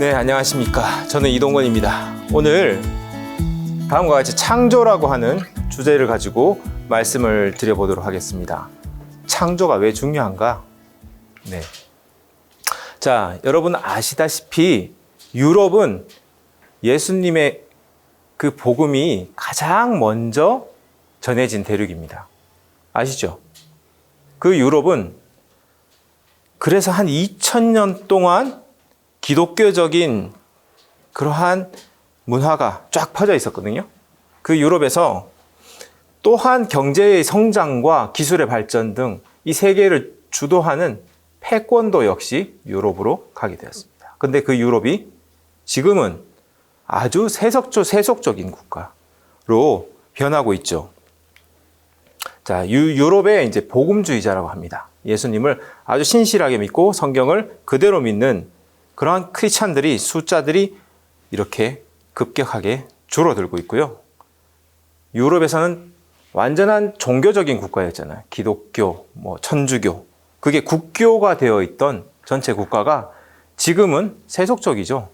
네, 안녕하십니까. 저는 이동건입니다. 오늘 다음과 같이 창조라고 하는 주제를 가지고 말씀을 드려보도록 하겠습니다. 창조가 왜 중요한가? 네. 자, 여러분 아시다시피 유럽은 예수님의 그 복음이 가장 먼저 전해진 대륙입니다. 아시죠? 그 유럽은 그래서 한 2000년 동안 기독교적인 그러한 문화가 쫙 퍼져 있었거든요. 그 유럽에서 또한 경제의 성장과 기술의 발전 등 이 세계를 주도하는 패권도 역시 유럽으로 가게 되었습니다. 근데 그 유럽이 지금은 아주 세속적인 국가로 변하고 있죠. 자, 유럽의 이제 복음주의자라고 합니다. 예수님을 아주 신실하게 믿고 성경을 그대로 믿는 그러한 크리스찬들이 숫자들이 이렇게 급격하게 줄어들고 있고요. 유럽에서는 완전한 종교적인 국가였잖아요. 기독교, 천주교. 그게 국교가 되어 있던 전체 국가가 지금은 세속적이죠.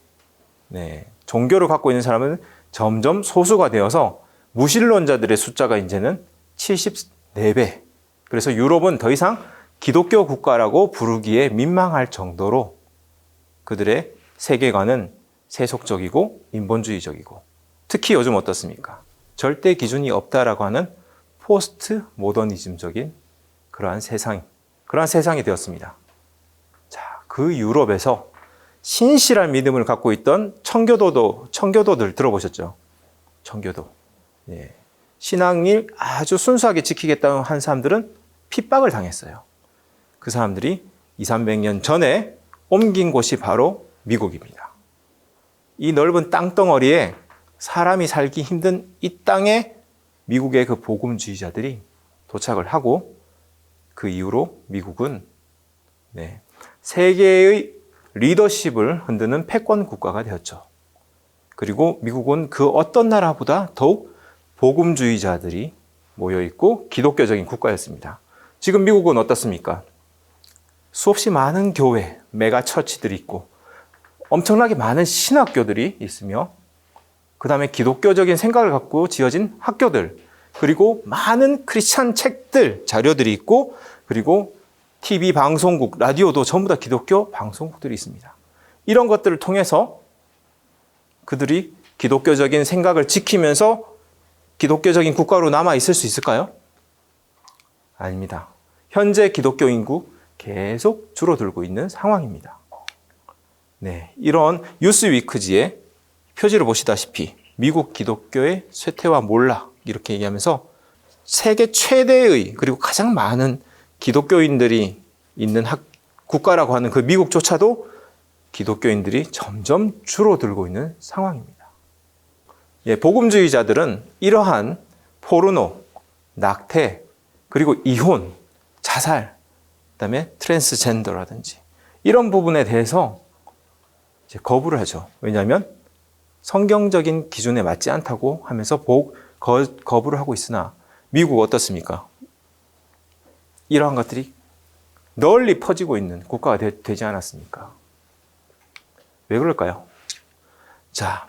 네. 종교를 갖고 있는 사람은 점점 소수가 되어서 무신론자들의 숫자가 이제는 74배. 그래서 유럽은 더 이상 기독교 국가라고 부르기에 민망할 정도로 그들의 세계관은 세속적이고 인본주의적이고 특히 요즘 어떻습니까? 절대 기준이 없다라고 하는 포스트 모더니즘적인 그러한 세상이 되었습니다. 자, 그 유럽에서 신실한 믿음을 갖고 있던 청교도들 들어보셨죠? 청교도. 예. 신앙을 아주 순수하게 지키겠다는 한 사람들은 핍박을 당했어요. 그 사람들이 200~300년 전에 옮긴 곳이 바로 미국입니다. 이 넓은 땅덩어리에 사람이 살기 힘든 이 땅에 미국의 그 복음주의자들이 도착을 하고 그 이후로 미국은 세계의 리더십을 흔드는 패권 국가가 되었죠. 그리고 미국은 그 어떤 나라보다 더욱 복음주의자들이 모여있고 기독교적인 국가였습니다. 지금 미국은 어떻습니까? 수없이 많은 교회, 메가처치들이 있고 엄청나게 많은 신학교들이 있으며 그 다음에 기독교적인 생각을 갖고 지어진 학교들, 그리고 많은 크리스찬 책들, 자료들이 있고, 그리고 TV 방송국, 라디오도 전부 다 기독교 방송국들이 있습니다. 이런 것들을 통해서 그들이 기독교적인 생각을 지키면서 기독교적인 국가로 남아 있을 수 있을까요? 아닙니다. 현재 기독교 인구 계속 줄어들고 있는 상황입니다. 네, 이런 뉴스위크지의 표지를 보시다시피 미국 기독교의 쇠퇴와 몰락 이렇게 얘기하면서 세계 최대의 그리고 가장 많은 기독교인들이 있는 국가라고 하는 그 미국조차도 기독교인들이 점점 줄어들고 있는 상황입니다. 예, 복음주의자들은 이러한 포르노, 낙태, 그리고 이혼, 자살, 그다음에 트랜스젠더라든지 이런 부분에 대해서 이제 거부를 하죠. 왜냐하면 성경적인 기준에 맞지 않다고 하면서 거부를 하고 있으나 미국 어떻습니까? 이러한 것들이 널리 퍼지고 있는 국가가 되지 않았습니까? 왜 그럴까요? 자,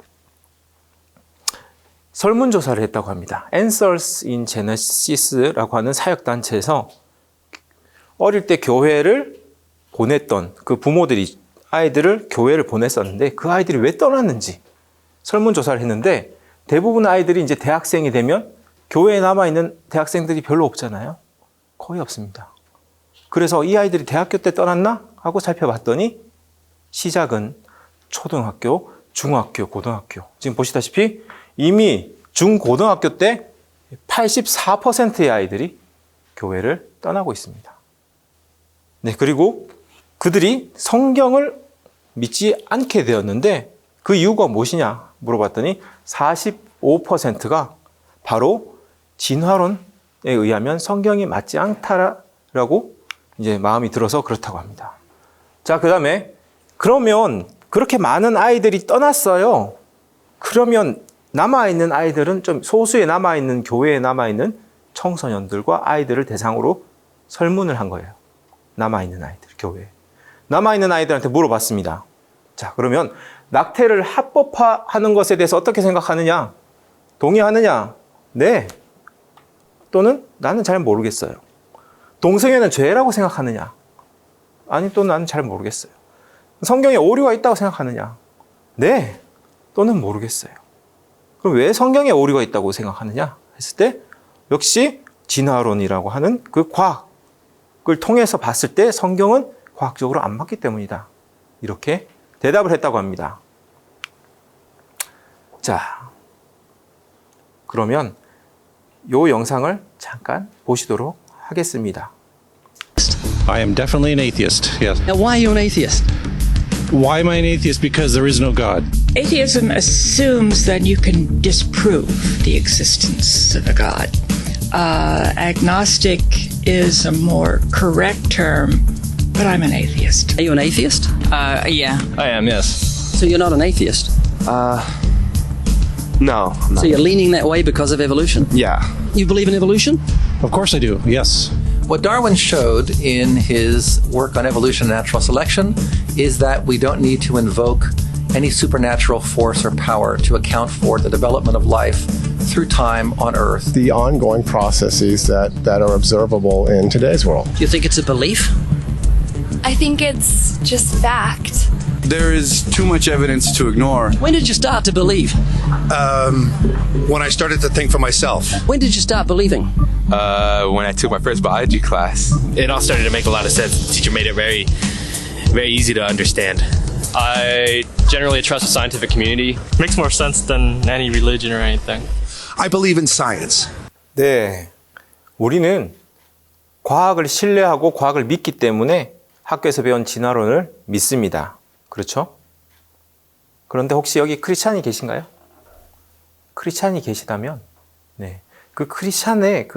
설문조사를 했다고 합니다. Answers in Genesis라고 하는 사역단체에서 어릴 때 교회를 보냈던 그 부모들이 아이들을 교회를 보냈었는데 그 아이들이 왜 떠났는지 설문조사를 했는데 대부분 아이들이 이제 대학생이 되면 교회에 남아있는 대학생들이 별로 없잖아요. 거의 없습니다. 그래서 이 아이들이 대학교 때 떠났나? 하고 살펴봤더니 시작은 초등학교, 중학교, 고등학교. 지금 보시다시피 이미 중고등학교 때 84%의 아이들이 교회를 떠나고 있습니다. 네, 그리고 그들이 성경을 믿지 않게 되었는데 그 이유가 무엇이냐 물어봤더니 45%가 바로 진화론에 의하면 성경이 맞지 않다라고 이제 마음이 들어서 그렇다고 합니다. 자, 그 다음에 그러면 그렇게 많은 아이들이 떠났어요. 그러면 남아있는 아이들은 좀 소수에 남아있는 교회에 남아있는 청소년들과 아이들을 대상으로 설문을 한 거예요. 남아있는 아이들, 교회에. 남아있는 아이들한테 물어봤습니다. 자, 그러면 낙태를 합법화하는 것에 대해서 어떻게 생각하느냐? 동의하느냐? 네. 또는 나는 잘 모르겠어요. 동성애는 죄라고 생각하느냐? 아니, 또 나는 잘 모르겠어요. 성경에 오류가 있다고 생각하느냐? 네. 또는 모르겠어요. 그럼 왜 성경에 오류가 있다고 생각하느냐? 했을 때 역시 진화론이라고 하는 그 과학을 통해서 봤을 때 성경은 과학적으로 안 맞기 때문이다. 이렇게 대답을 했다고 합니다. 자, 그러면 이 영상을 잠깐 보시도록 하겠습니다. I am definitely an atheist, yes. Now, why are you an atheist? Why am I an atheist? Because there is no God. Atheism assumes that you can disprove the existence of a God. Agnostic is a more correct term, but I'm an atheist. Are you an atheist? Yeah. I am, yes. So you're not an atheist. No, I'm not. So you're leaning that way because of evolution. Yeah. You believe in evolution? Of course I do, yes. What Darwin showed in his work on evolution and natural selection is that we don't need to invoke any supernatural force or power to account for the development of life through time on Earth. The ongoing processes that are observable in today's world. Do you think it's a belief? I think it's just fact. There is too much evidence to ignore. When did you start to believe? When I started to think for myself. When did you start believing? When I took my first biology class. It all started to make a lot of sense. The teacher made it very, very easy to understand. I generally trust the scientific community. Makes more sense than any religion or anything. I believe in science. 네. 우리는 과학을 신뢰하고 과학을 믿기 때문에 학교에서 배운 진화론을 믿습니다. 그렇죠? 그런데 혹시 여기 크리스찬이 계신가요? 크리스찬이 계시다면, 네. 그 크리스찬의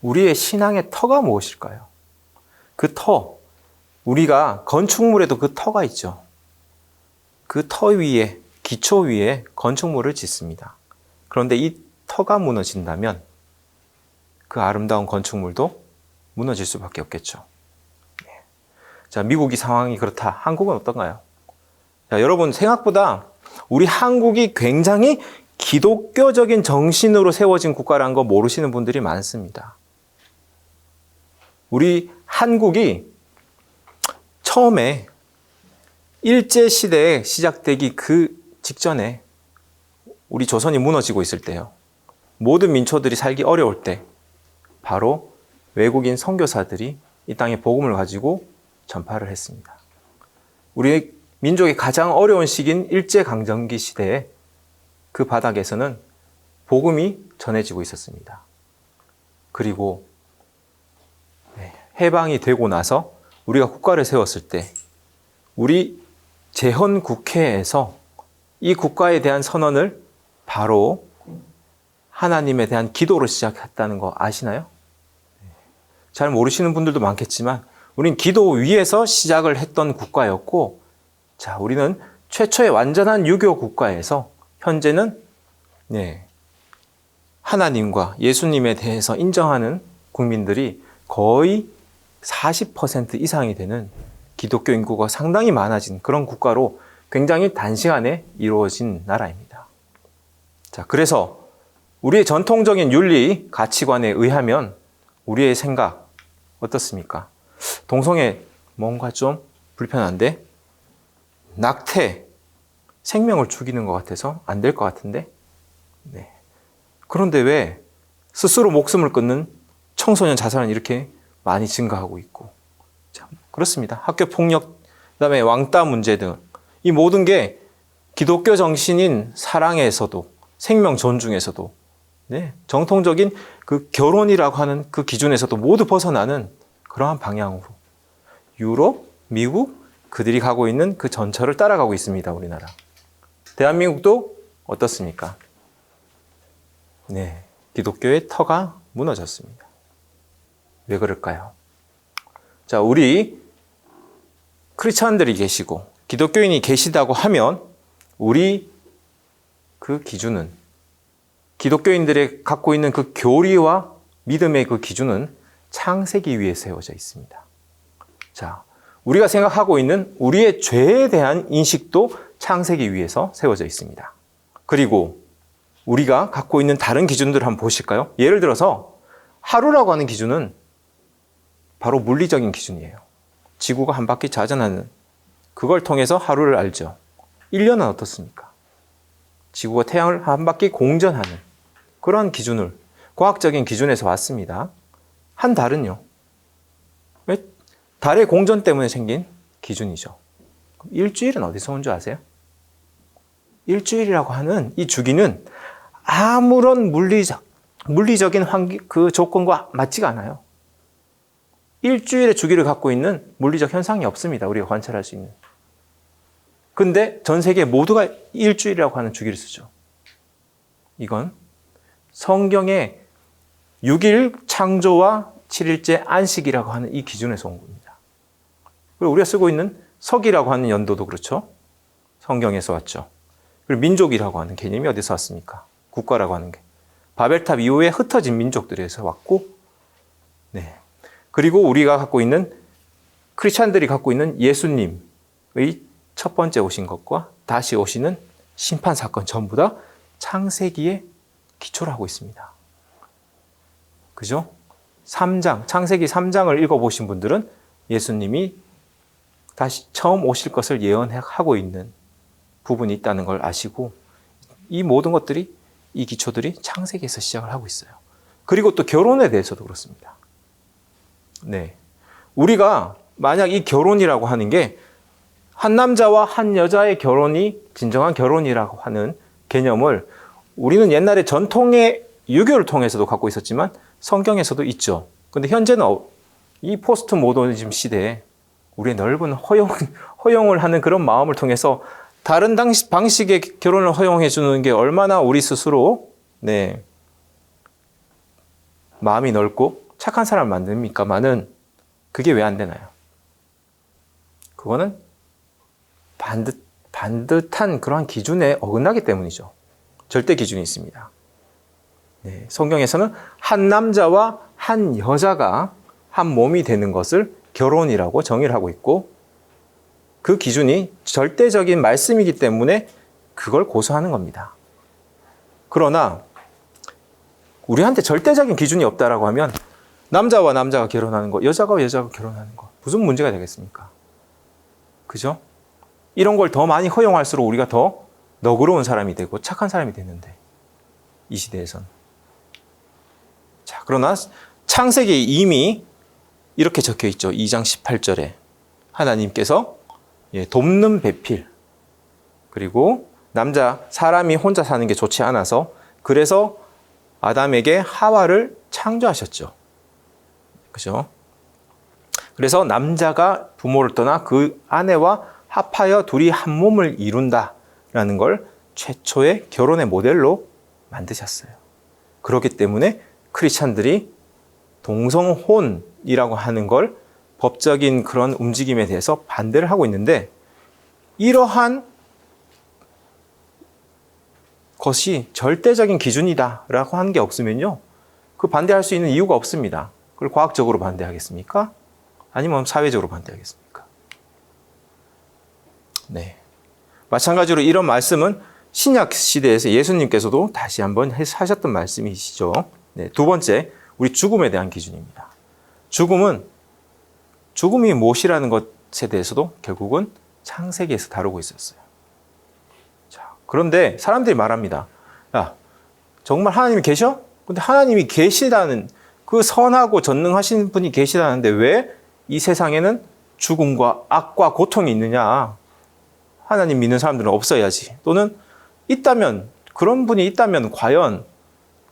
우리의 신앙의 터가 무엇일까요? 그 터, 우리가 건축물에도 그 터가 있죠. 그 터 위에, 기초 위에 건축물을 짓습니다. 그런데 이 터가 무너진다면 그 아름다운 건축물도 무너질 수밖에 없겠죠. 네. 자, 미국이 상황이 그렇다. 한국은 어떤가요? 자, 여러분 생각보다 우리 한국이 굉장히 기독교적인 정신으로 세워진 국가라는 거 모르시는 분들이 많습니다. 우리 한국이 처음에 일제시대에 시작되기 그 직전에 우리 조선이 무너지고 있을 때요. 모든 민초들이 살기 어려울 때 바로 외국인 선교사들이 이 땅에 복음을 가지고 전파를 했습니다. 우리 민족이 가장 어려운 시기인 일제강점기 시대에 그 바닥에서는 복음이 전해지고 있었습니다. 그리고 해방이 되고 나서 우리가 국가를 세웠을 때 우리 제헌국회에서 이 국가에 대한 선언을 바로 하나님에 대한 기도로 시작했다는 거 아시나요? 잘 모르시는 분들도 많겠지만 우린 기도 위에서 시작을 했던 국가였고, 자, 우리는 최초의 완전한 유교 국가에서 현재는 하나님과 예수님에 대해서 인정하는 국민들이 거의 40% 이상이 되는 기독교 인구가 상당히 많아진 그런 국가로 굉장히 단시간에 이루어진 나라입니다. 자, 그래서 우리의 전통적인 윤리, 가치관에 의하면 우리의 생각 어떻습니까? 동성애 뭔가 좀 불편한데? 낙태, 생명을 죽이는 것 같아서 안 될 것 같은데? 네. 그런데 왜 스스로 목숨을 끊는 청소년 자살은 이렇게 많이 증가하고 있고, 참 그렇습니다. 학교 폭력, 그다음에 왕따 문제 등 이 모든 게 기독교 정신인 사랑에서도 생명 존중에서도 정통적인 그 결혼이라고 하는 그 기준에서도 모두 벗어나는 그러한 방향으로 유럽, 미국 그들이 가고 있는 그 전철을 따라가고 있습니다. 우리나라. 대한민국도 어떻습니까? 네, 기독교의 터가 무너졌습니다. 왜 그럴까요? 자, 우리 크리스찬들이 계시고 기독교인이 계시다고 하면 우리 그 기준은 기독교인들의 갖고 있는 그 교리와 믿음의 그 기준은 창세기 위에 세워져 있습니다. 자, 우리가 생각하고 있는 우리의 죄에 대한 인식도 창세기 위에서 세워져 있습니다. 그리고 우리가 갖고 있는 다른 기준들을 한번 보실까요? 예를 들어서 하루라고 하는 기준은 바로 물리적인 기준이에요. 지구가 한 바퀴 자전하는 그걸 통해서 하루를 알죠. 1년은 어떻습니까? 지구가 태양을 한 바퀴 공전하는 그런 기준을 과학적인 기준에서 왔습니다. 한 달은요. 왜? 달의 공전 때문에 생긴 기준이죠. 일주일은 어디서 온 줄 아세요? 일주일이라고 하는 이 주기는 아무런 물리적인 그 조건과 맞지가 않아요. 일주일의 주기를 갖고 있는 물리적 현상이 없습니다. 우리가 관찰할 수 있는. 근데 전 세계 모두가 일주일이라고 하는 주기를 쓰죠. 이건 성경의 6일 창조와 7일째 안식이라고 하는 이 기준에서 온 겁니다. 그리고 우리가 쓰고 있는 석이라고 하는 연도도 그렇죠. 성경에서 왔죠. 그리고 민족이라고 하는 개념이 어디서 왔습니까? 국가라고 하는 게. 바벨탑 이후에 흩어진 민족들에서 왔고, 네. 그리고 우리가 갖고 있는, 크리스찬들이 갖고 있는 예수님의 첫 번째 오신 것과 다시 오시는 심판 사건 전부 다 창세기에 기초를 하고 있습니다. 그죠? 3장, 창세기 3장을 읽어보신 분들은 예수님이 다시 처음 오실 것을 예언하고 있는 부분이 있다는 걸 아시고, 이 모든 것들이, 이 기초들이 창세기에서 시작을 하고 있어요. 그리고 또 결혼에 대해서도 그렇습니다. 네. 우리가 만약 이 결혼이라고 하는 게 한 남자와 한 여자의 결혼이 진정한 결혼이라고 하는 개념을 우리는 옛날에 전통의 유교를 통해서도 갖고 있었지만 성경에서도 있죠. 근데 현재는 이 포스트 모더니즘 시대에 우리의 넓은 허용을 하는 그런 마음을 통해서 다른 방식의 결혼을 허용해 주는 게 얼마나 우리 스스로 네, 마음이 넓고 착한 사람을 만듭니까만은 그게 왜 안 되나요? 그거는 반듯한 그러한 기준에 어긋나기 때문이죠. 절대 기준이 있습니다. 네, 성경에서는 한 남자와 한 여자가 한 몸이 되는 것을 결혼이라고 정의를 하고 있고, 그 기준이 절대적인 말씀이기 때문에 그걸 고수하는 겁니다. 그러나 우리한테 절대적인 기준이 없다라고 하면 남자와 남자가 결혼하는 것, 여자와 여자가 결혼하는 것, 무슨 문제가 되겠습니까? 그죠? 이런 걸 더 많이 허용할수록 우리가 더 너그러운 사람이 되고 착한 사람이 되는데, 이 시대에선. 자, 그러나 창세기에 이미 이렇게 적혀 있죠. 2장 18절에 하나님께서 돕는 배필, 그리고 사람이 혼자 사는 게 좋지 않아서 그래서 아담에게 하와를 창조하셨죠. 그죠? 그래서 남자가 부모를 떠나 그 아내와 합하여 둘이 한 몸을 이룬다라는 걸 최초의 결혼의 모델로 만드셨어요. 그렇기 때문에 크리스찬들이 동성혼이라고 하는 걸 법적인 그런 움직임에 대해서 반대를 하고 있는데, 이러한 것이 절대적인 기준이다라고 하는 게 없으면요, 그 반대할 수 있는 이유가 없습니다. 그걸 과학적으로 반대하겠습니까? 아니면 사회적으로 반대하겠습니까? 네. 마찬가지로 이런 말씀은 신약 시대에서 예수님께서도 다시 한번 하셨던 말씀이시죠. 네. 두 번째, 우리 죽음에 대한 기준입니다. 죽음이 무엇이라는 것에 대해서도 결국은 창세기에서 다루고 있었어요. 자, 그런데 사람들이 말합니다. 야, 정말 하나님이 계셔? 근데 하나님이 계시다는, 그 선하고 전능하신 분이 계시다는데 왜 이 세상에는 죽음과 악과 고통이 있느냐? 하나님 믿는 사람들은 없어야지. 또는 있다면, 그런 분이 있다면 과연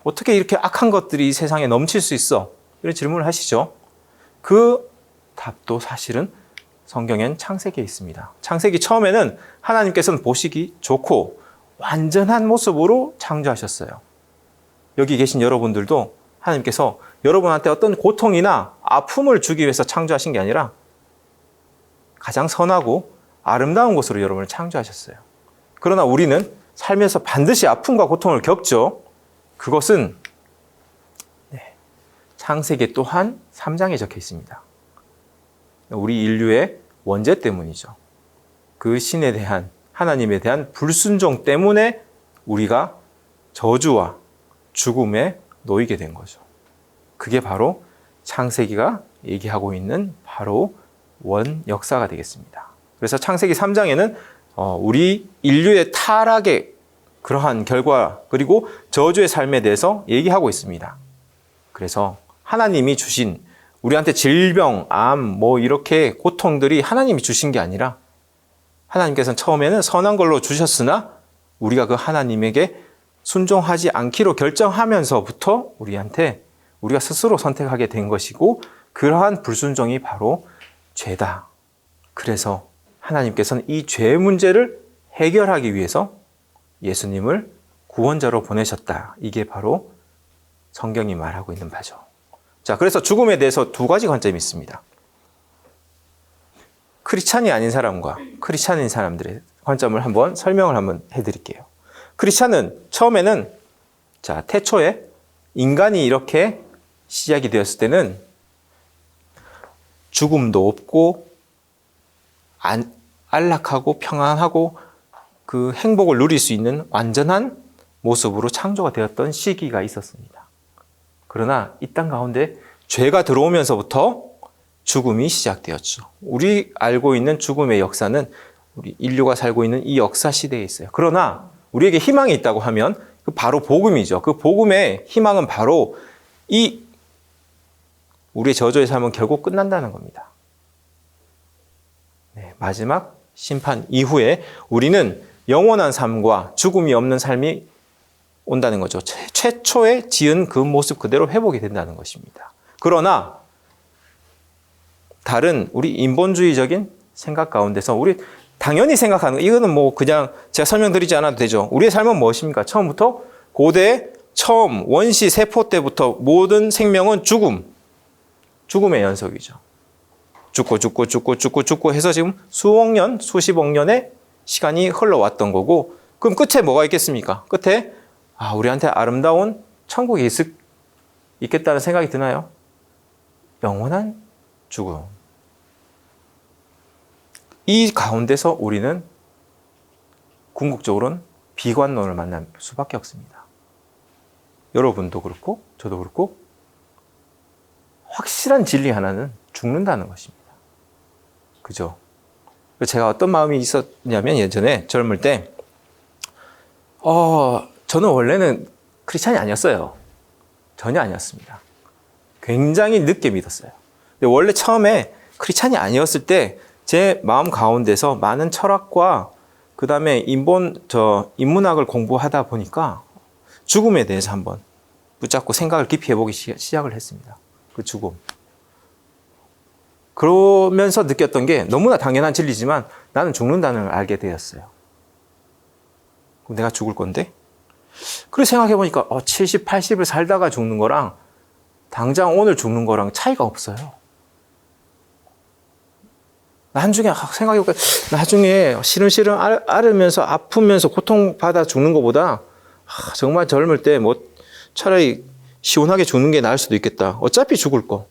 어떻게 이렇게 악한 것들이 이 세상에 넘칠 수 있어? 이런 질문을 하시죠. 그 답도 사실은 성경엔 창세기에 있습니다. 창세기 처음에는 하나님께서는 보시기 좋고 완전한 모습으로 창조하셨어요. 여기 계신 여러분들도 하나님께서 여러분한테 어떤 고통이나 아픔을 주기 위해서 창조하신 게 아니라 가장 선하고 아름다운 곳으로 여러분을 창조하셨어요. 그러나 우리는 살면서 반드시 아픔과 고통을 겪죠. 그것은 창세기 또한 3장에 적혀 있습니다. 우리 인류의 원죄 때문이죠. 그 신에 대한 하나님에 대한 불순종 때문에 우리가 저주와 죽음에 놓이게 된 거죠. 그게 바로 창세기가 얘기하고 있는 바로 원 역사가 되겠습니다. 그래서 창세기 3장에는 우리 인류의 타락의 그러한 결과 그리고 저주의 삶에 대해서 얘기하고 있습니다. 그래서 하나님이 주신 우리한테 질병, 암, 이렇게 고통들이 하나님이 주신 게 아니라 하나님께서는 처음에는 선한 걸로 주셨으나 우리가 그 하나님에게 순종하지 않기로 결정하면서부터 우리가 스스로 선택하게 된 것이고 그러한 불순종이 바로 죄다. 그래서 하나님께서는 이 죄 문제를 해결하기 위해서 예수님을 구원자로 보내셨다. 이게 바로 성경이 말하고 있는 바죠. 자, 그래서 죽음에 대해서 두 가지 관점이 있습니다. 크리스찬이 아닌 사람과 크리스찬인 사람들의 관점을 설명을 해드릴게요. 크리스찬은 처음에는 태초에 인간이 이렇게 시작이 되었을 때는 죽음도 없고 안락하고 평안하고 그 행복을 누릴 수 있는 완전한 모습으로 창조가 되었던 시기가 있었습니다. 그러나 이 땅 가운데 죄가 들어오면서부터 죽음이 시작되었죠. 우리 알고 있는 죽음의 역사는 우리 인류가 살고 있는 이 역사 시대에 있어요. 그러나 우리에게 희망이 있다고 하면 그 바로 복음이죠. 그 복음의 희망은 바로 우리의 저주의 삶은 결국 끝난다는 겁니다. 마지막 심판 이후에 우리는 영원한 삶과 죽음이 없는 삶이 온다는 거죠. 최초에 지은 그 모습 그대로 회복이 된다는 것입니다. 그러나 다른 우리 인본주의적인 생각 가운데서 우리 당연히 생각하는 이거는 그냥 제가 설명드리지 않아도 되죠. 우리의 삶은 무엇입니까? 처음부터 고대 처음 원시 세포 때부터 모든 생명은 죽음의 연속이죠. 죽고 해서 지금 수억 년, 수십억 년의 시간이 흘러왔던 거고 그럼 끝에 뭐가 있겠습니까? 끝에 우리한테 아름다운 천국이 있겠다는 생각이 드나요? 영원한 죽음. 이 가운데서 우리는 궁극적으로는 비관론을 만날 수밖에 없습니다. 여러분도 그렇고 저도 그렇고 확실한 진리 하나는 죽는다는 것입니다. 그죠? 제가 어떤 마음이 있었냐면 예전에 젊을 때 저는 원래는 크리스찬이 아니었어요. 전혀 아니었습니다. 굉장히 늦게 믿었어요. 근데 원래 처음에 크리스찬이 아니었을 때 제 마음 가운데서 많은 철학과 그 다음에 인문학을 공부하다 보니까 죽음에 대해서 한번 붙잡고 생각을 깊이 해보기 시작을 했습니다. 그 죽음. 그러면서 느꼈던 게 너무나 당연한 진리지만 나는 죽는다는 걸 알게 되었어요. 그럼 내가 죽을 건데? 그래서 생각해보니까 70, 80을 살다가 죽는 거랑 당장 오늘 죽는 거랑 차이가 없어요. 나중에 생각해보니까 나중에 시름시름 앓으면서 아프면서 고통받아 죽는 것보다 정말 젊을 때 차라리 시원하게 죽는 게 나을 수도 있겠다. 어차피 죽을 거.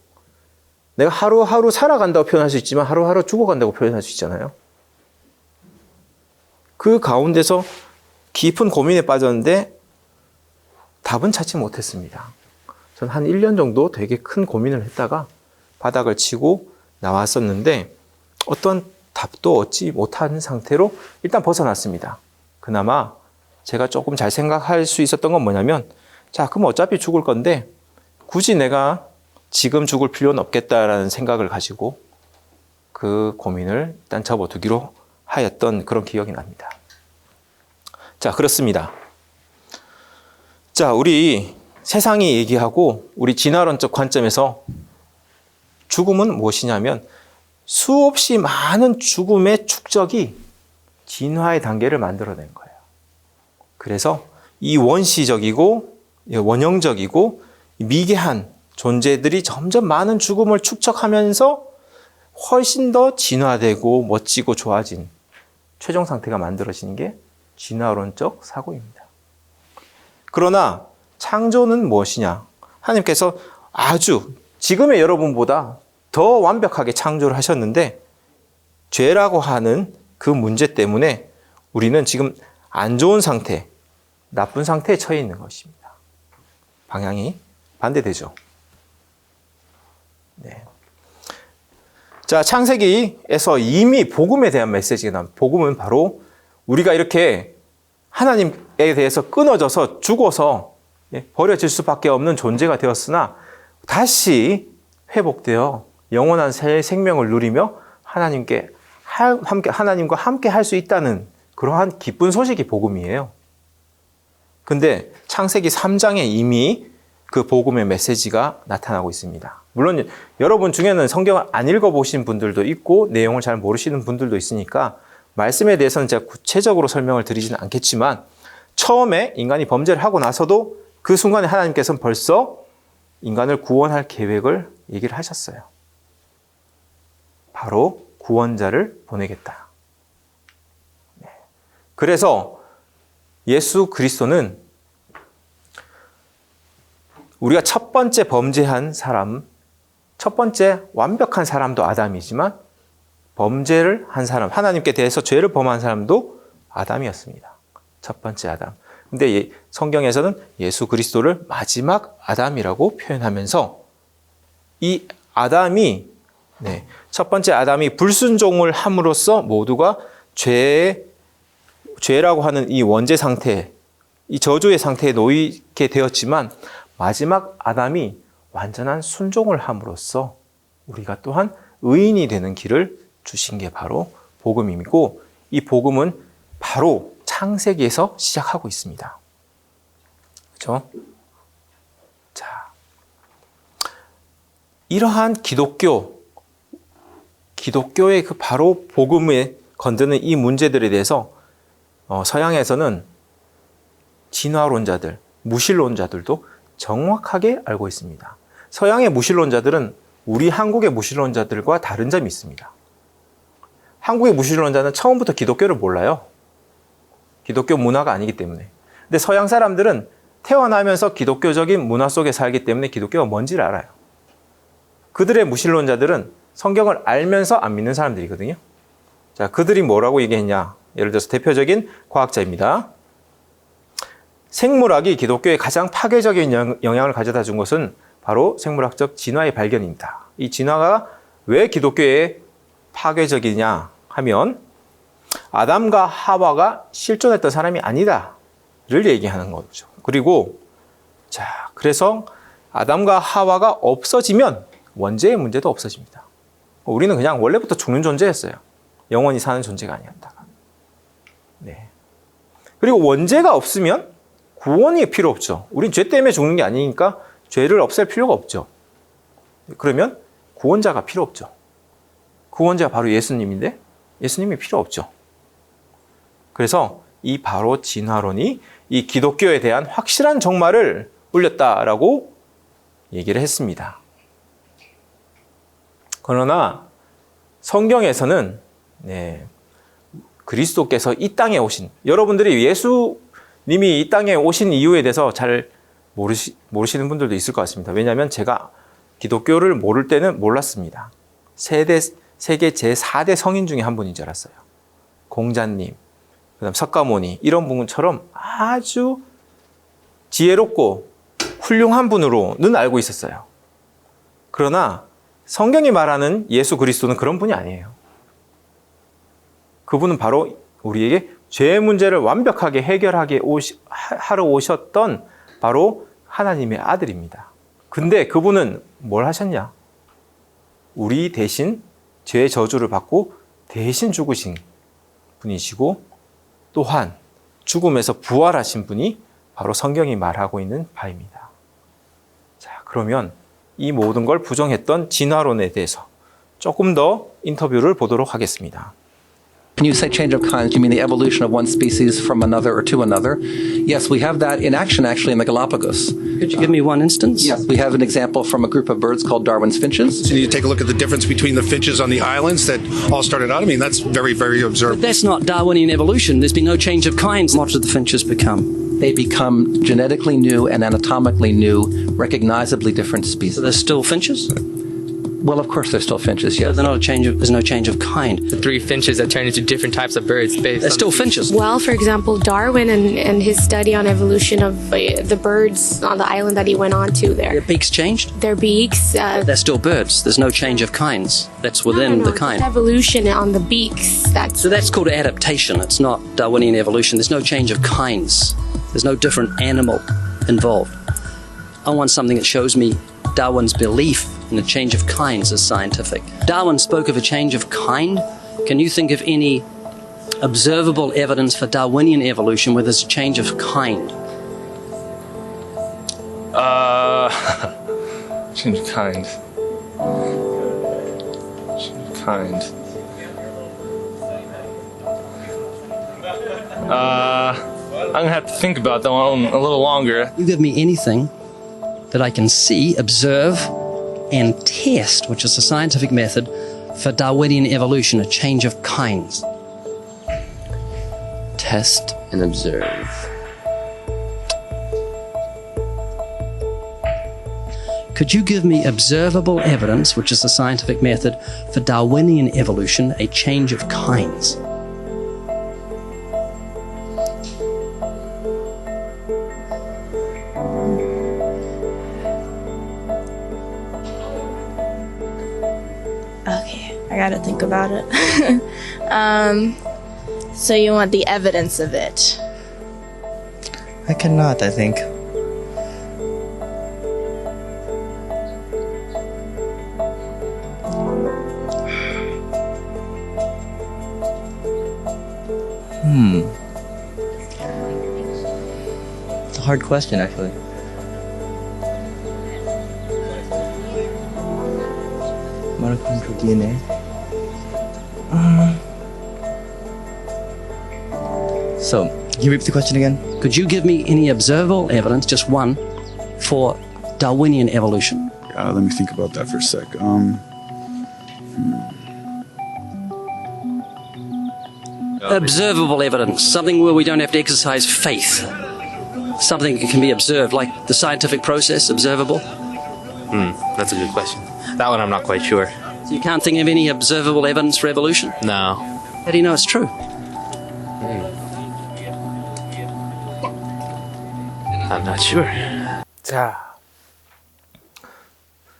내가 하루하루 살아간다고 표현할 수 있지만 하루하루 죽어간다고 표현할 수 있잖아요. 그 가운데서 깊은 고민에 빠졌는데 답은 찾지 못했습니다. 전 한 1년 정도 되게 큰 고민을 했다가 바닥을 치고 나왔었는데 어떤 답도 얻지 못한 상태로 일단 벗어났습니다. 그나마 제가 조금 잘 생각할 수 있었던 건 뭐냐면 그럼 어차피 죽을 건데 굳이 내가 지금 죽을 필요는 없겠다라는 생각을 가지고 그 고민을 일단 접어두기로 하였던 그런 기억이 납니다. 그렇습니다. 우리 세상이 얘기하고 우리 진화론적 관점에서 죽음은 무엇이냐면 수없이 많은 죽음의 축적이 진화의 단계를 만들어낸 거예요. 그래서 이 원시적이고 원형적이고 미개한 존재들이 점점 많은 죽음을 축적하면서 훨씬 더 진화되고 멋지고 좋아진 최종 상태가 만들어지는 게 진화론적 사고입니다. 그러나 창조는 무엇이냐? 하나님께서 아주 지금의 여러분보다 더 완벽하게 창조를 하셨는데 죄라고 하는 그 문제 때문에 우리는 지금 안 좋은 상태, 나쁜 상태에 처해 있는 것입니다. 방향이 반대되죠. 네. 자, 창세기에서 이미 복음에 대한 메시지가 나옵니다. 복음은 바로 우리가 이렇게 하나님에 대해서 끊어져서 죽어서 버려질 수밖에 없는 존재가 되었으나 다시 회복되어 영원한 새 생명을 누리며 하나님과 함께 할 수 있다는 그러한 기쁜 소식이 복음이에요. 근데 창세기 3장에 이미 그 복음의 메시지가 나타나고 있습니다. 물론 여러분 중에는 성경을 안 읽어보신 분들도 있고 내용을 잘 모르시는 분들도 있으니까 말씀에 대해서는 제가 구체적으로 설명을 드리지는 않겠지만 처음에 인간이 범죄를 하고 나서도 그 순간에 하나님께서는 벌써 인간을 구원할 계획을 얘기를 하셨어요. 바로 구원자를 보내겠다. 네. 그래서 예수 그리스도는 우리가 첫 번째 범죄한 사람, 첫 번째 완벽한 사람도 아담이지만 범죄를 한 사람, 하나님께 대해서 죄를 범한 사람도 아담이었습니다. 첫 번째 아담. 근데 성경에서는 예수 그리스도를 마지막 아담이라고 표현하면서 이 아담이 첫 번째 아담이 불순종을 함으로써 모두가 죄라고 하는 이 원죄 상태, 이 저주의 상태에 놓이게 되었지만 마지막 아담이 완전한 순종을 함으로써 우리가 또한 의인이 되는 길을 주신 게 바로 복음이고 이 복음은 바로 창세기에서 시작하고 있습니다. 그렇죠? 자, 이러한 기독교의 그 바로 복음에 건드는 이 문제들에 대해서 서양에서는 진화론자들, 무신론자들도 정확하게 알고 있습니다. 서양의 무신론자들은 우리 한국의 무신론자들과 다른 점이 있습니다. 한국의 무신론자는 처음부터 기독교를 몰라요. 기독교 문화가 아니기 때문에. 근데 서양 사람들은 태어나면서 기독교적인 문화 속에 살기 때문에 기독교가 뭔지를 알아요. 그들의 무신론자들은 성경을 알면서 안 믿는 사람들이거든요. 자, 그들이 뭐라고 얘기했냐? 예를 들어서 대표적인 과학자입니다. 생물학이 기독교에 가장 파괴적인 영향을 가져다 준 것은 바로 생물학적 진화의 발견입니다. 이 진화가 왜 기독교에 파괴적이냐 하면 아담과 하와가 실존했던 사람이 아니다를 얘기하는 거죠. 그리고 자, 그래서 아담과 하와가 없어지면 원죄의 문제도 없어집니다. 우리는 그냥 원래부터 죽는 존재였어요. 영원히 사는 존재가 아니었다가. 네. 그리고 원죄가 없으면 구원이 필요 없죠. 우린 죄 때문에 죽는 게 아니니까 죄를 없앨 필요가 없죠. 그러면 구원자가 필요 없죠. 구원자가 바로 예수님인데 예수님이 필요 없죠. 그래서 이 바로 진화론이 이 기독교에 대한 확실한 정말을 올렸다라고 얘기를 했습니다. 그러나 성경에서는 그리스도께서 이 땅에 오신, 여러분들이 예수님이 이 땅에 오신 이유에 대해서 잘 모르시는 분들도 있을 것 같습니다. 왜냐하면 제가 기독교를 모를 때는 몰랐습니다. 세계 제4대 성인 중에 한 분인 줄 알았어요. 공자님, 그다음 석가모니 이런 분처럼 아주 지혜롭고 훌륭한 분으로는 알고 있었어요. 그러나 성경이 말하는 예수 그리스도는 그런 분이 아니에요. 그분은 바로 우리에게 죄의 문제를 완벽하게 해결하게 하러 오셨던 바로 하나님의 아들입니다. 근데 그분은 뭘 하셨냐? 우리 대신 죄의 저주를 받고 대신 죽으신 분이시고 또한 죽음에서 부활하신 분이 바로 성경이 말하고 있는 바입니다. 자, 그러면 이 모든 걸 부정했던 진화론에 대해서 조금 더 인터뷰를 보도록 하겠습니다. When you say change of kinds, you mean the evolution of one species from another or to another? Yes, we have that in action actually in the Galapagos. Could you give me one instance? Yes, we have an example from a group of birds called Darwin's finches. So you take a look at the difference between the finches on the islands that all started out. I mean, that's very, very observable. That's not Darwinian evolution. There's been no change of kinds. What did the finches become? They become genetically new and anatomically new, recognizably different species. So they're still finches? Well, of course, there's still finches, yes. They're not a change of, there's no change of kind. The three finches that turn into different types of birds based They're on still finches. Well, for example, Darwin and his study on evolution of the birds on the island that he went on to Their there. beaks changed. Their beaks. They're still birds. There's no change of kinds. That's within the just kind. evolution on the beaks. So that's called adaptation. It's not Darwinian evolution. There's no change of kinds. There's no different animal involved. I want something that shows me Darwin's belief in the change of kinds is scientific. Darwin spoke of a change of kind. Can you think of any observable evidence for Darwinian evolution where there's a change of kind? Change of kind. Change of kind. I'm gonna have to think about that one a little longer. You give me anything that I can see, observe, and test, which is a scientific method for Darwinian evolution, a change of kinds. Test and observe. Could you give me observable evidence, which is a scientific method for Darwinian evolution, a change of kinds? Okay, I gotta think about it. So you want the evidence of it? I cannot, I think. It's a hard question, actually. Mitochondrial DNA. So, can you repeat the question again? Could you give me any observable evidence, just one, for Darwinian evolution? Let me think about that for a sec. Observable evidence, something where we don't have to exercise faith. Something that can be observed, like the scientific process, observable. That's a good question. That one I'm not quite sure. So you can't think of any observable evidence for evolution? No. How do you know it's true? I'm not sure. 자,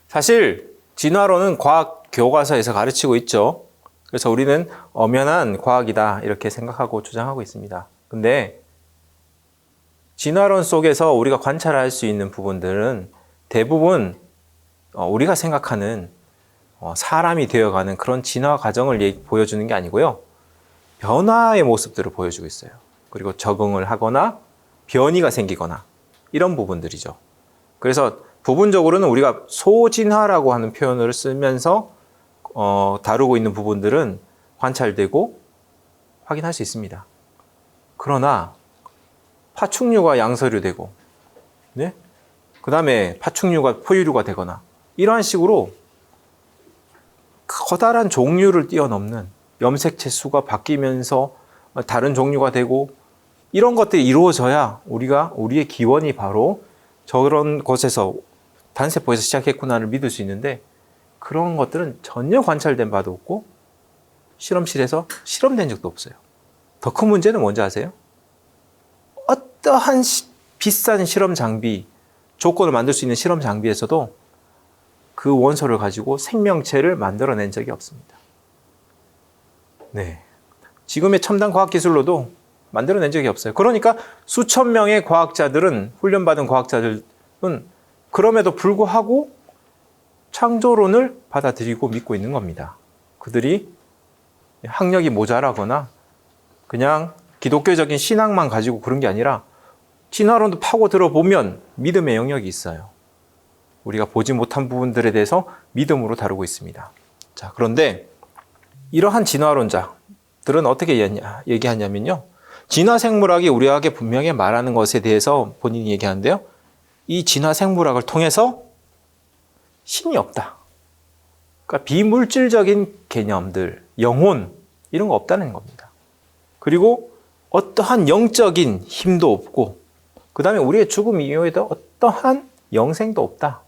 사실 진화론은 과학 교과서에서 가르치고 있죠. 그래서 우리는 엄연한 과학이다 이렇게 생각하고 주장하고 있습니다. 근데 진화론 속에서 우리가 관찰할 수 있는 부분들은 대부분 우리가 생각하는 사람이 되어가는 그런 진화 과정을 보여주는 게 아니고요. 변화의 모습들을 보여주고 있어요. 그리고 적응을 하거나 변이가 생기거나 이런 부분들이죠. 그래서 부분적으로는 우리가 소진화라고 하는 표현을 쓰면서 다루고 있는 부분들은 관찰되고 확인할 수 있습니다. 그러나 파충류가 양서류 되고, 네? 그 다음에 파충류가 포유류가 되거나 이러한 식으로 커다란 종류를 뛰어넘는 염색체 수가 바뀌면서 다른 종류가 되고 이런 것들이 이루어져야 우리의 기원이 바로 저런 곳에서 단세포에서 시작했구나를 믿을 수 있는데 그런 것들은 전혀 관찰된 바도 없고 실험실에서 실험된 적도 없어요. 더 큰 문제는 뭔지 아세요? 어떠한 비싼 실험 장비, 조건을 만들 수 있는 실험 장비에서도 그 원소를 가지고 생명체를 만들어낸 적이 없습니다. 네. 지금의 첨단 과학 기술로도 만들어낸 적이 없어요. 그러니까 수천 명의 과학자들은, 훈련받은 과학자들은 그럼에도 불구하고 창조론을 받아들이고 믿고 있는 겁니다. 그들이 학력이 모자라거나 그냥 기독교적인 신앙만 가지고 그런 게 아니라 진화론도 파고 들어보면 믿음의 영역이 있어요. 우리가 보지 못한 부분들에 대해서 믿음으로 다루고 있습니다. 자, 그런데 이러한 진화론자들은 어떻게 얘기하냐면요. 진화생물학이 우리에게 분명히 말하는 것에 대해서 본인이 얘기하는데요. 이 진화생물학을 통해서 신이 없다. 그러니까 비물질적인 개념들, 영혼 이런 거 없다는 겁니다. 그리고 어떠한 영적인 힘도 없고 그 다음에 우리의 죽음 이후에도 어떠한 영생도 없다.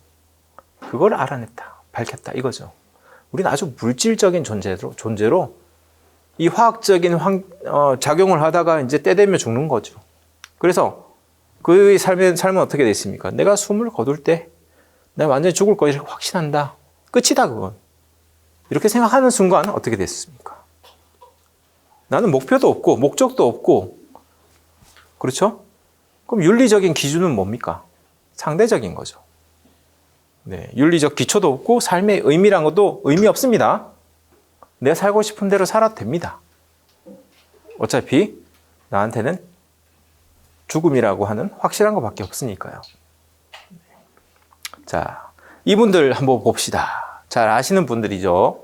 그걸 알아냈다. 밝혔다. 이거죠. 우리는 아주 물질적인 존재로 이 화학적인 작용을 하다가 이제 때 되면 죽는 거죠. 그래서 그의 삶은 어떻게 돼 있습니까? 내가 숨을 거둘 때 내가 완전히 죽을 거 이렇게 확신한다. 끝이다 그건. 이렇게 생각하는 순간 어떻게 됐습니까? 나는 목표도 없고 목적도 없고 그렇죠? 그럼 윤리적인 기준은 뭡니까? 상대적인 거죠. 네, 윤리적 기초도 없고 삶의 의미란 것도 의미 없습니다. 내가 살고 싶은 대로 살아도 됩니다. 어차피 나한테는 죽음이라고 하는 확실한 것밖에 없으니까요. 자, 이분들 한번 봅시다. 잘 아시는 분들이죠.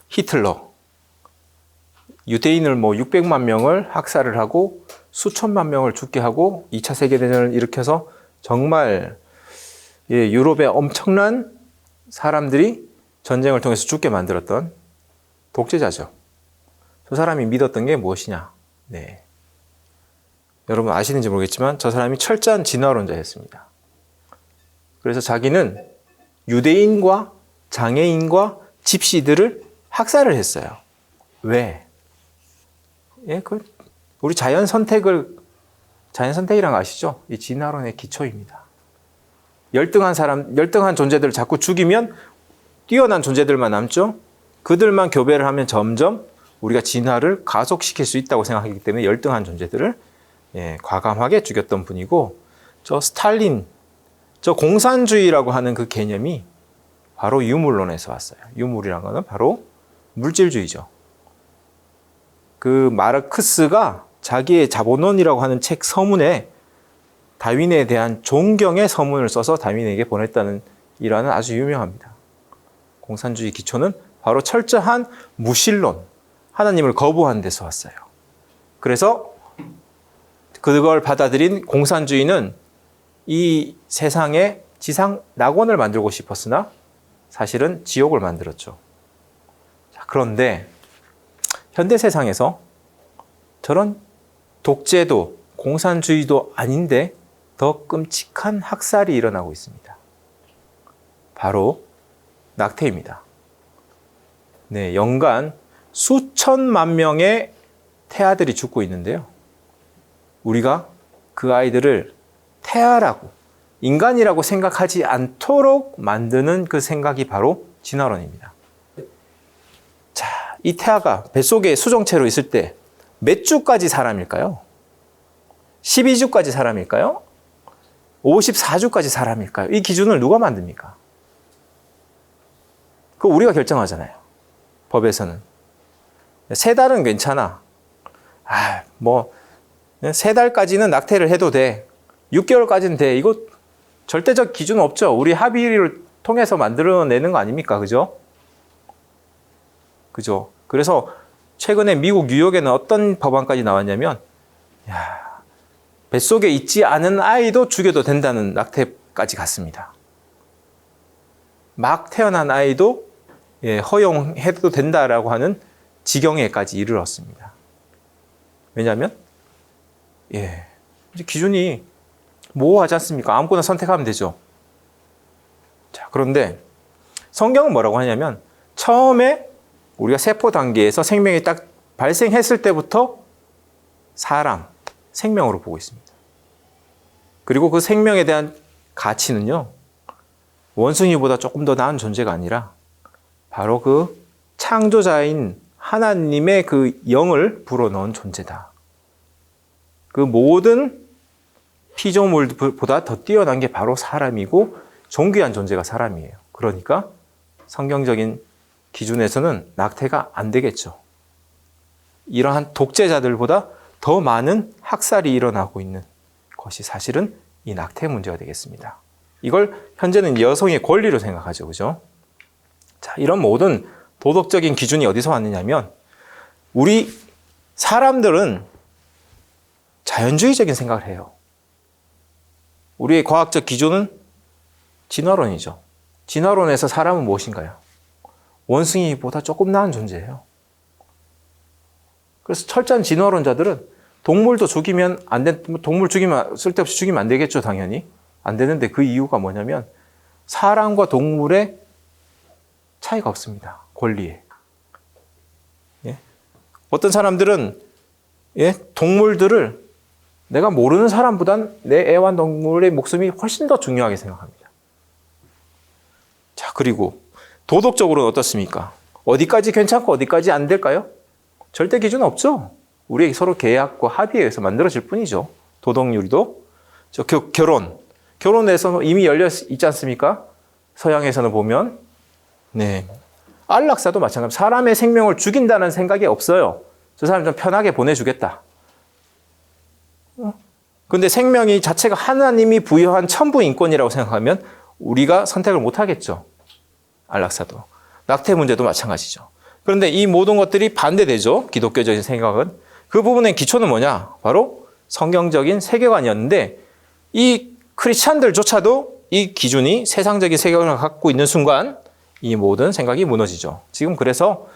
히틀러. 유대인을 600만 명을 학살을 하고 수천만 명을 죽게 하고 2차 세계대전을 일으켜서 정말 유럽의 엄청난 사람들이 전쟁을 통해서 죽게 만들었던 독재자죠. 저 사람이 믿었던 게 무엇이냐? 네. 여러분 아시는지 모르겠지만 저 사람이 철저한 진화론자였습니다. 그래서 자기는 유대인과 장애인과 집시들을 학살을 했어요. 왜? 우리 자연 선택이란 거 아시죠? 이 진화론의 기초입니다. 열등한 존재들을 자꾸 죽이면 뛰어난 존재들만 남죠? 그들만 교배를 하면 점점 우리가 진화를 가속시킬 수 있다고 생각하기 때문에 열등한 존재들을 과감하게 죽였던 분이고, 저 스탈린, 저 공산주의라고 하는 그 개념이 바로 유물론에서 왔어요. 유물이란 거는 바로 물질주의죠. 그 마르크스가 자기의 자본론이라고 하는 책 서문에 다윈에 대한 존경의 서문을 써서 다윈에게 보냈다는 일화는 아주 유명합니다. 공산주의 기초는 바로 철저한 무신론, 하나님을 거부한 데서 왔어요. 그래서 그걸 받아들인 공산주의는 이 세상에 지상 낙원을 만들고 싶었으나 사실은 지옥을 만들었죠. 자, 그런데 현대 세상에서 저런 독재도 공산주의도 아닌데 더 끔찍한 학살이 일어나고 있습니다. 바로 낙태입니다. 네, 연간 수천만 명의 태아들이 죽고 있는데요. 우리가 그 아이들을 태아라고, 인간이라고 생각하지 않도록 만드는 그 생각이 바로 진화론입니다. 자, 이 태아가 뱃속에 수정체로 있을 때 몇 주까지 사람일까요? 12주까지 사람일까요? 54주까지 사람일까요? 이 기준을 누가 만듭니까? 그거 우리가 결정하잖아요. 법에서는. 3달은 괜찮아. 3달까지는 낙태를 해도 돼. 6개월까지는 돼. 이거 절대적 기준 없죠. 우리 합의를 통해서 만들어내는 거 아닙니까? 그죠? 그죠? 그래서 최근에 미국 뉴욕에는 어떤 법안까지 나왔냐면, 뱃속에 있지 않은 아이도 죽여도 된다는 낙태까지 갔습니다. 막 태어난 아이도 허용해도 된다라고 하는 지경에까지 이르렀습니다. 왜냐하면 기준이 모호하지 않습니까? 아무거나 선택하면 되죠. 자, 그런데 성경은 뭐라고 하냐면 처음에 우리가 세포 단계에서 생명이 딱 발생했을 때부터 사람, 생명으로 보고 있습니다. 그리고 그 생명에 대한 가치는요, 원숭이보다 조금 더 나은 존재가 아니라 바로 그 창조자인 하나님의 그 영을 불어넣은 존재다. 그 모든 피조물보다 더 뛰어난 게 바로 사람이고 존귀한 존재가 사람이에요. 그러니까 성경적인 기준에서는 낙태가 안 되겠죠. 이러한 독재자들보다 더 많은 학살이 일어나고 있는 것이 사실은 이 낙태 문제가 되겠습니다. 이걸 현재는 여성의 권리로 생각하죠. 그죠? 자, 이런 모든 도덕적인 기준이 어디서 왔느냐면 우리 사람들은 자연주의적인 생각을 해요. 우리의 과학적 기준은 진화론이죠. 진화론에서 사람은 무엇인가요? 원숭이보다 조금 나은 존재예요. 그래서 철저한 진화론자들은 동물도 죽이면 안 돼, 동물 죽이면, 쓸데없이 죽이면 안 되겠죠, 당연히. 안 되는데 그 이유가 뭐냐면 사람과 동물의 차이가 없습니다. 권리에. 예? 어떤 사람들은 예? 동물들을 내가 모르는 사람보단 내 애완동물의 목숨이 훨씬 더 중요하게 생각합니다. 자, 그리고 도덕적으로는 어떻습니까? 어디까지 괜찮고 어디까지 안 될까요? 절대 기준은 없죠. 우리 서로 계약과 합의에 의해서 만들어질 뿐이죠. 도덕률도. 결혼에서 이미 열려 있지 않습니까? 서양에서는 보면 네, 안락사도 마찬가지. 사람의 생명을 죽인다는 생각이 없어요. 저 사람 좀 편하게 보내주겠다. 근데 생명이 자체가 하나님이 부여한 천부 인권이라고 생각하면 우리가 선택을 못 하겠죠. 안락사도. 낙태 문제도 마찬가지죠. 그런데 이 모든 것들이 반대되죠. 기독교적인 생각은. 그 부분의 기초는 뭐냐? 바로 성경적인 세계관이었는데 이 크리스찬들조차도 이 기준이 세상적인 세계관을 갖고 있는 순간 이 모든 생각이 무너지죠. 지금 그래서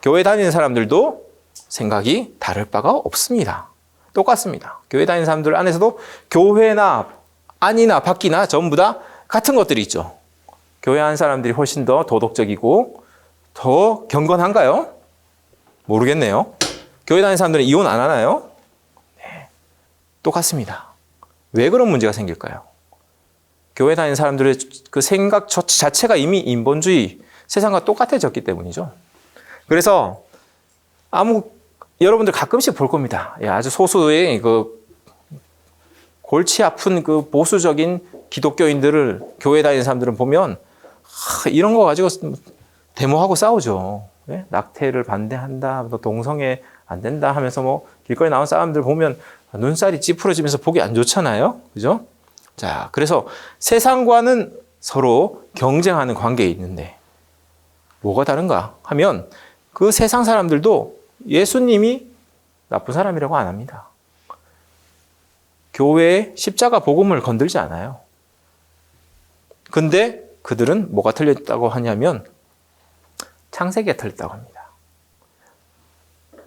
교회 다니는 사람들도 생각이 다를 바가 없습니다. 똑같습니다. 교회 다니는 사람들 안에서도 교회나 안이나 밖이나 전부 다 같은 것들이 있죠. 교회 한 사람들이 훨씬 더 도덕적이고 더 경건한가요? 모르겠네요. 교회 다니는 사람들은 이혼 안 하나요? 네, 똑같습니다. 왜 그런 문제가 생길까요? 교회 다니는 사람들의 그 생각 자체가 이미 인본주의 세상과 똑같아졌기 때문이죠. 그래서 여러분들 가끔씩 볼 겁니다. 아주 소수의 그 골치 아픈 그 보수적인 기독교인들을 교회 다니는 사람들은 보면 이런 거 가지고 데모하고 싸우죠. 네? 낙태를 반대한다, 동성애 안 된다 하면서 뭐 길거리 나온 사람들 보면 눈살이 찌푸러지면서 보기 안 좋잖아요. 그죠? 자, 그래서 세상과는 서로 경쟁하는 관계에 있는데 뭐가 다른가 하면 그 세상 사람들도 예수님이 나쁜 사람이라고 안 합니다. 교회의 십자가 복음을 건들지 않아요. 근데 그들은 뭐가 틀렸다고 하냐면 창세기가 틀렸다고 합니다.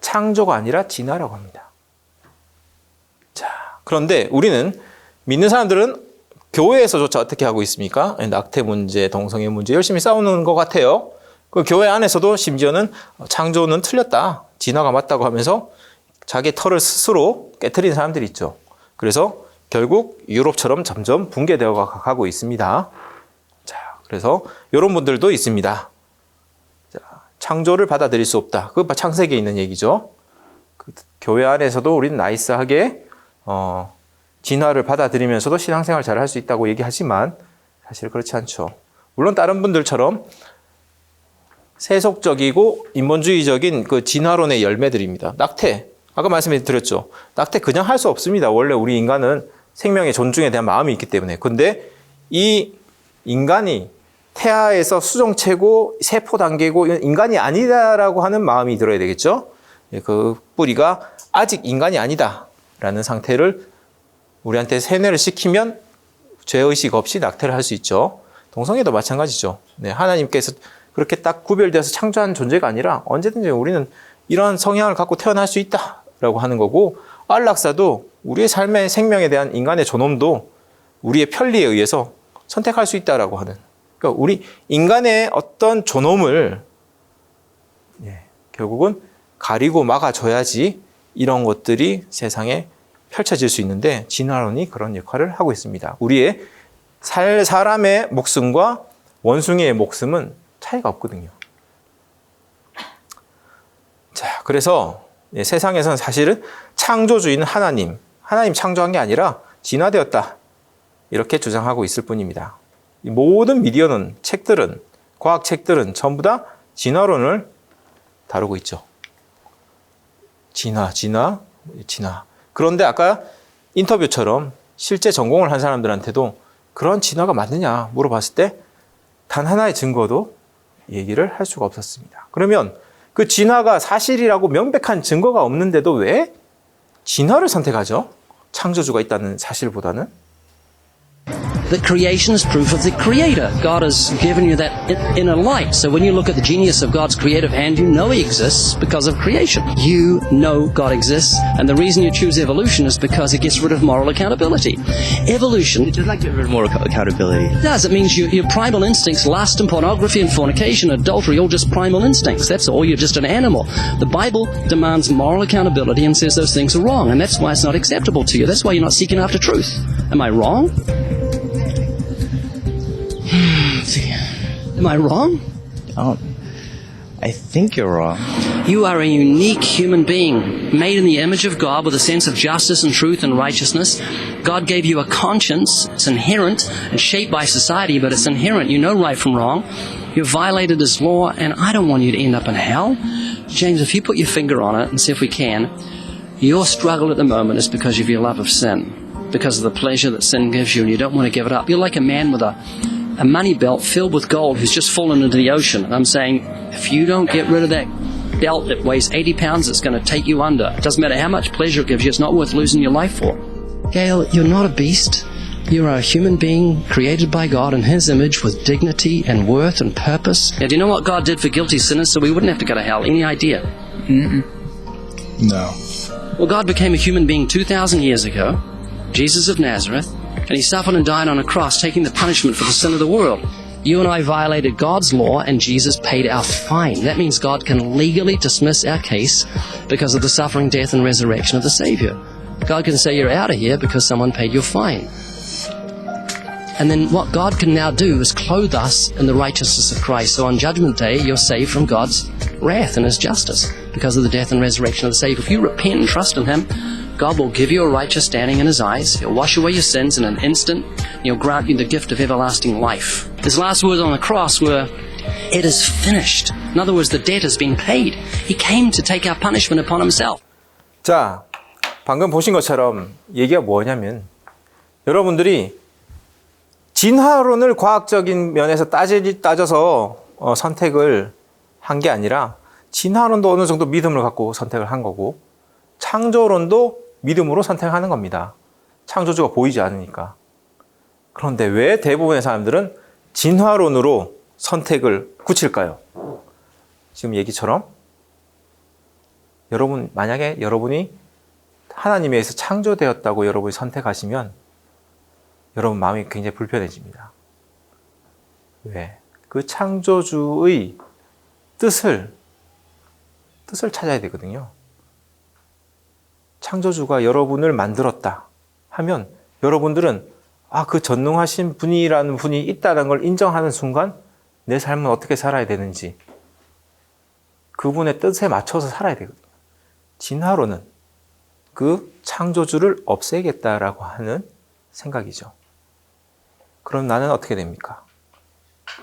창조가 아니라 진화라고 합니다. 자, 그런데 우리는 믿는 사람들은 교회에서조차 어떻게 하고 있습니까? 낙태 문제, 동성애 문제 열심히 싸우는 것 같아요. 그 교회 안에서도 심지어는 창조는 틀렸다, 진화가 맞다고 하면서 자기 털을 스스로 깨트린 사람들이 있죠. 그래서 결국 유럽처럼 점점 붕괴되어 가고 있습니다. 자, 그래서 이런 분들도 있습니다. 자, 창조를 받아들일 수 없다. 그 창세기에 있는 얘기죠. 그 교회 안에서도 우리는 나이스하게 진화를 받아들이면서도 신앙생활 잘 할 수 있다고 얘기하지만 사실 그렇지 않죠. 물론 다른 분들처럼 세속적이고 인본주의적인 그 진화론의 열매들입니다. 낙태, 아까 말씀드렸죠. 낙태 그냥 할 수 없습니다. 원래 우리 인간은 생명의 존중에 대한 마음이 있기 때문에. 근데 이 인간이 태아에서 수정체고 세포 단계고 인간이 아니다라고 하는 마음이 들어야 되겠죠. 그 뿌리가 아직 인간이 아니다라는 상태를 우리한테 세뇌를 시키면 죄의식 없이 낙태를 할 수 있죠. 동성애도 마찬가지죠. 네, 하나님께서 그렇게 딱 구별되어서 창조한 존재가 아니라 언제든지 우리는 이런 성향을 갖고 태어날 수 있다라고 하는 거고, 안락사도 우리의 삶의 생명에 대한 인간의 존엄도 우리의 편리에 의해서 선택할 수 있다라고 하는, 그러니까 우리 인간의 어떤 존엄을 결국은 가리고 막아줘야지 이런 것들이 세상에 펼쳐질 수 있는데 진화론이 그런 역할을 하고 있습니다. 우리의 사람의 목숨과 원숭이의 목숨은 차이가 없거든요. 자, 그래서 세상에서는 사실은 창조주인 하나님 창조한 게 아니라 진화되었다, 이렇게 주장하고 있을 뿐입니다. 이 모든 미디어는, 책들은, 과학책들은 전부 다 진화론을 다루고 있죠. 진화. 그런데 아까 인터뷰처럼 실제 전공을 한 사람들한테도 그런 진화가 맞느냐 물어봤을 때 단 하나의 증거도 얘기를 할 수가 없었습니다. 그러면 그 진화가 사실이라고 명백한 증거가 없는데도 왜 진화를 선택하죠? 창조주가 있다는 사실보다는? that creation is proof of the Creator. God has given you that inner light. So when you look at the genius of God's creative hand, you know He exists because of creation. You know God exists, and the reason you choose evolution is because it gets rid of moral accountability. Evolution... It does not get rid of moral accountability. It does. It means your primal instincts, lust and pornography and fornication, adultery, all just primal instincts. That's all. You're just an animal. The Bible demands moral accountability and says those things are wrong, and that's why it's not acceptable to you. That's why you're not seeking after truth. Am I wrong? Am I wrong? I think you're wrong. You are a unique human being, made in the image of God with a sense of justice and truth and righteousness. God gave you a conscience. It's inherent and shaped by society, but it's inherent. You know right from wrong. You've violated His law, and I don't want you to end up in hell. James, if you put your finger on it and see if we can, your struggle at the moment is because of your love of sin, because of the pleasure that sin gives you, and you don't want to give it up. You're like a man with a money belt filled with gold who's just fallen into the ocean. And I'm saying, if you don't get rid of that belt that weighs 80 pounds, it's going to take you under. It doesn't matter how much pleasure it gives you, it's not worth losing your life for. Gail, you're not a beast. You're a human being created by God in His image with dignity and worth and purpose. Now, do you know what God did for guilty sinners so we wouldn't have to go to hell? Any idea? No. Well, God became a human being 2,000 years ago, Jesus of Nazareth, and He suffered and died on a cross, taking the punishment for the sin of the world. You and I violated God's law, and Jesus paid our fine. That means God can legally dismiss our case because of the suffering, death, and resurrection of the Savior. God can say you're out of here because someone paid your fine. And then what God can now do is clothe us in the righteousness of Christ. So on Judgment Day, you're saved from God's wrath and His justice because of the death and resurrection of the Savior. If you repent and trust in Him, God will give you a righteous standing in His eyes. He'll wash away your sins in an instant. He'll grant you the gift of everlasting life. His last words on the cross were, "It is finished." In other words, the debt has been paid. He came to take our punishment upon Himself. 자, 방금 보신 것처럼 얘기가 뭐냐면 여러분들이 진화론을 과학적인 면에서 따져서 선택을 한 게 아니라 진화론도 어느 정도 믿음을 갖고 선택을 한 거고 창조론도 믿음으로 선택하는 겁니다. 창조주가 보이지 않으니까. 그런데 왜 대부분의 사람들은 진화론으로 선택을 굳힐까요? 지금 얘기처럼 만약에 여러분이 하나님에 의해서 창조되었다고 여러분이 선택하시면 여러분 마음이 굉장히 불편해집니다. 왜? 그 창조주의 뜻을 찾아야 되거든요. 창조주가 여러분을 만들었다 하면 여러분들은 그 전능하신 분이라는 분이 있다는 걸 인정하는 순간 내 삶은 어떻게 살아야 되는지 그분의 뜻에 맞춰서 살아야 되거든요. 진화론은 그 창조주를 없애겠다라고 하는 생각이죠. 그럼 나는 어떻게 됩니까?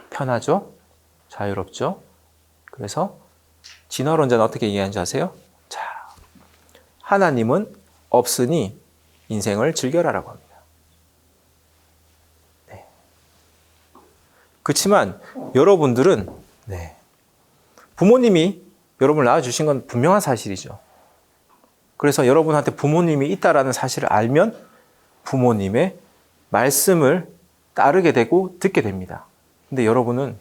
편하죠? 자유롭죠? 그래서 진화론자는 어떻게 얘기하는지 아세요? 자, 하나님은 없으니 인생을 즐겨라라고 합니다. 네. 그렇지만 여러분들은 부모님이 여러분을 낳아주신 건 분명한 사실이죠. 그래서 여러분한테 부모님이 있다라는 사실을 알면 부모님의 말씀을 따르게 되고 듣게 됩니다. 근데 여러분은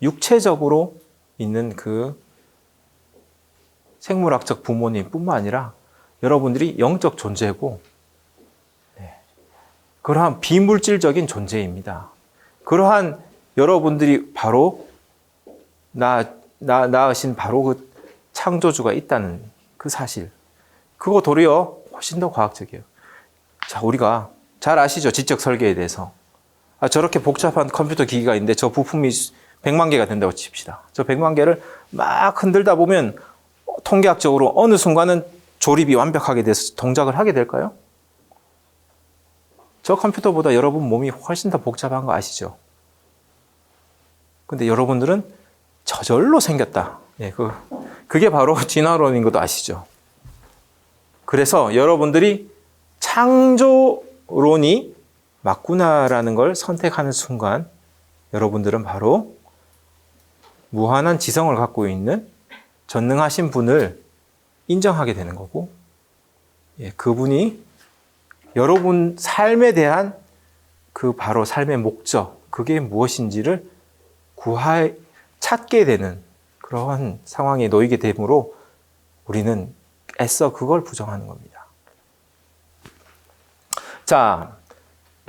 육체적으로 있는 그 생물학적 부모님뿐만 아니라 여러분들이 영적 존재고 그러한 비물질적인 존재입니다. 그러한 여러분들이 바로 낳으신 바로 그 창조주가 있다는 그 사실. 그거 도리어 훨씬 더 과학적이에요. 자, 우리가 잘 아시죠? 지적 설계에 대해서. 저렇게 복잡한 컴퓨터 기기가 있는데 저 부품이 100만 개가 된다고 칩시다. 저 100만 개를 막 흔들다 보면 통계학적으로 어느 순간은 조립이 완벽하게 돼서 동작을 하게 될까요? 저 컴퓨터보다 여러분 몸이 훨씬 더 복잡한 거 아시죠? 근데 여러분들은 저절로 생겼다. 그게 바로 진화론인 것도 아시죠? 그래서 여러분들이 창조론이 맞구나라는 걸 선택하는 순간 여러분들은 바로 무한한 지성을 갖고 있는 전능하신 분을 인정하게 되는 거고 그분이 여러분 삶에 대한 그 바로 삶의 목적, 그게 무엇인지를 찾게 되는 그러한 상황에 놓이게 되므로 우리는 애써 그걸 부정하는 겁니다. 자,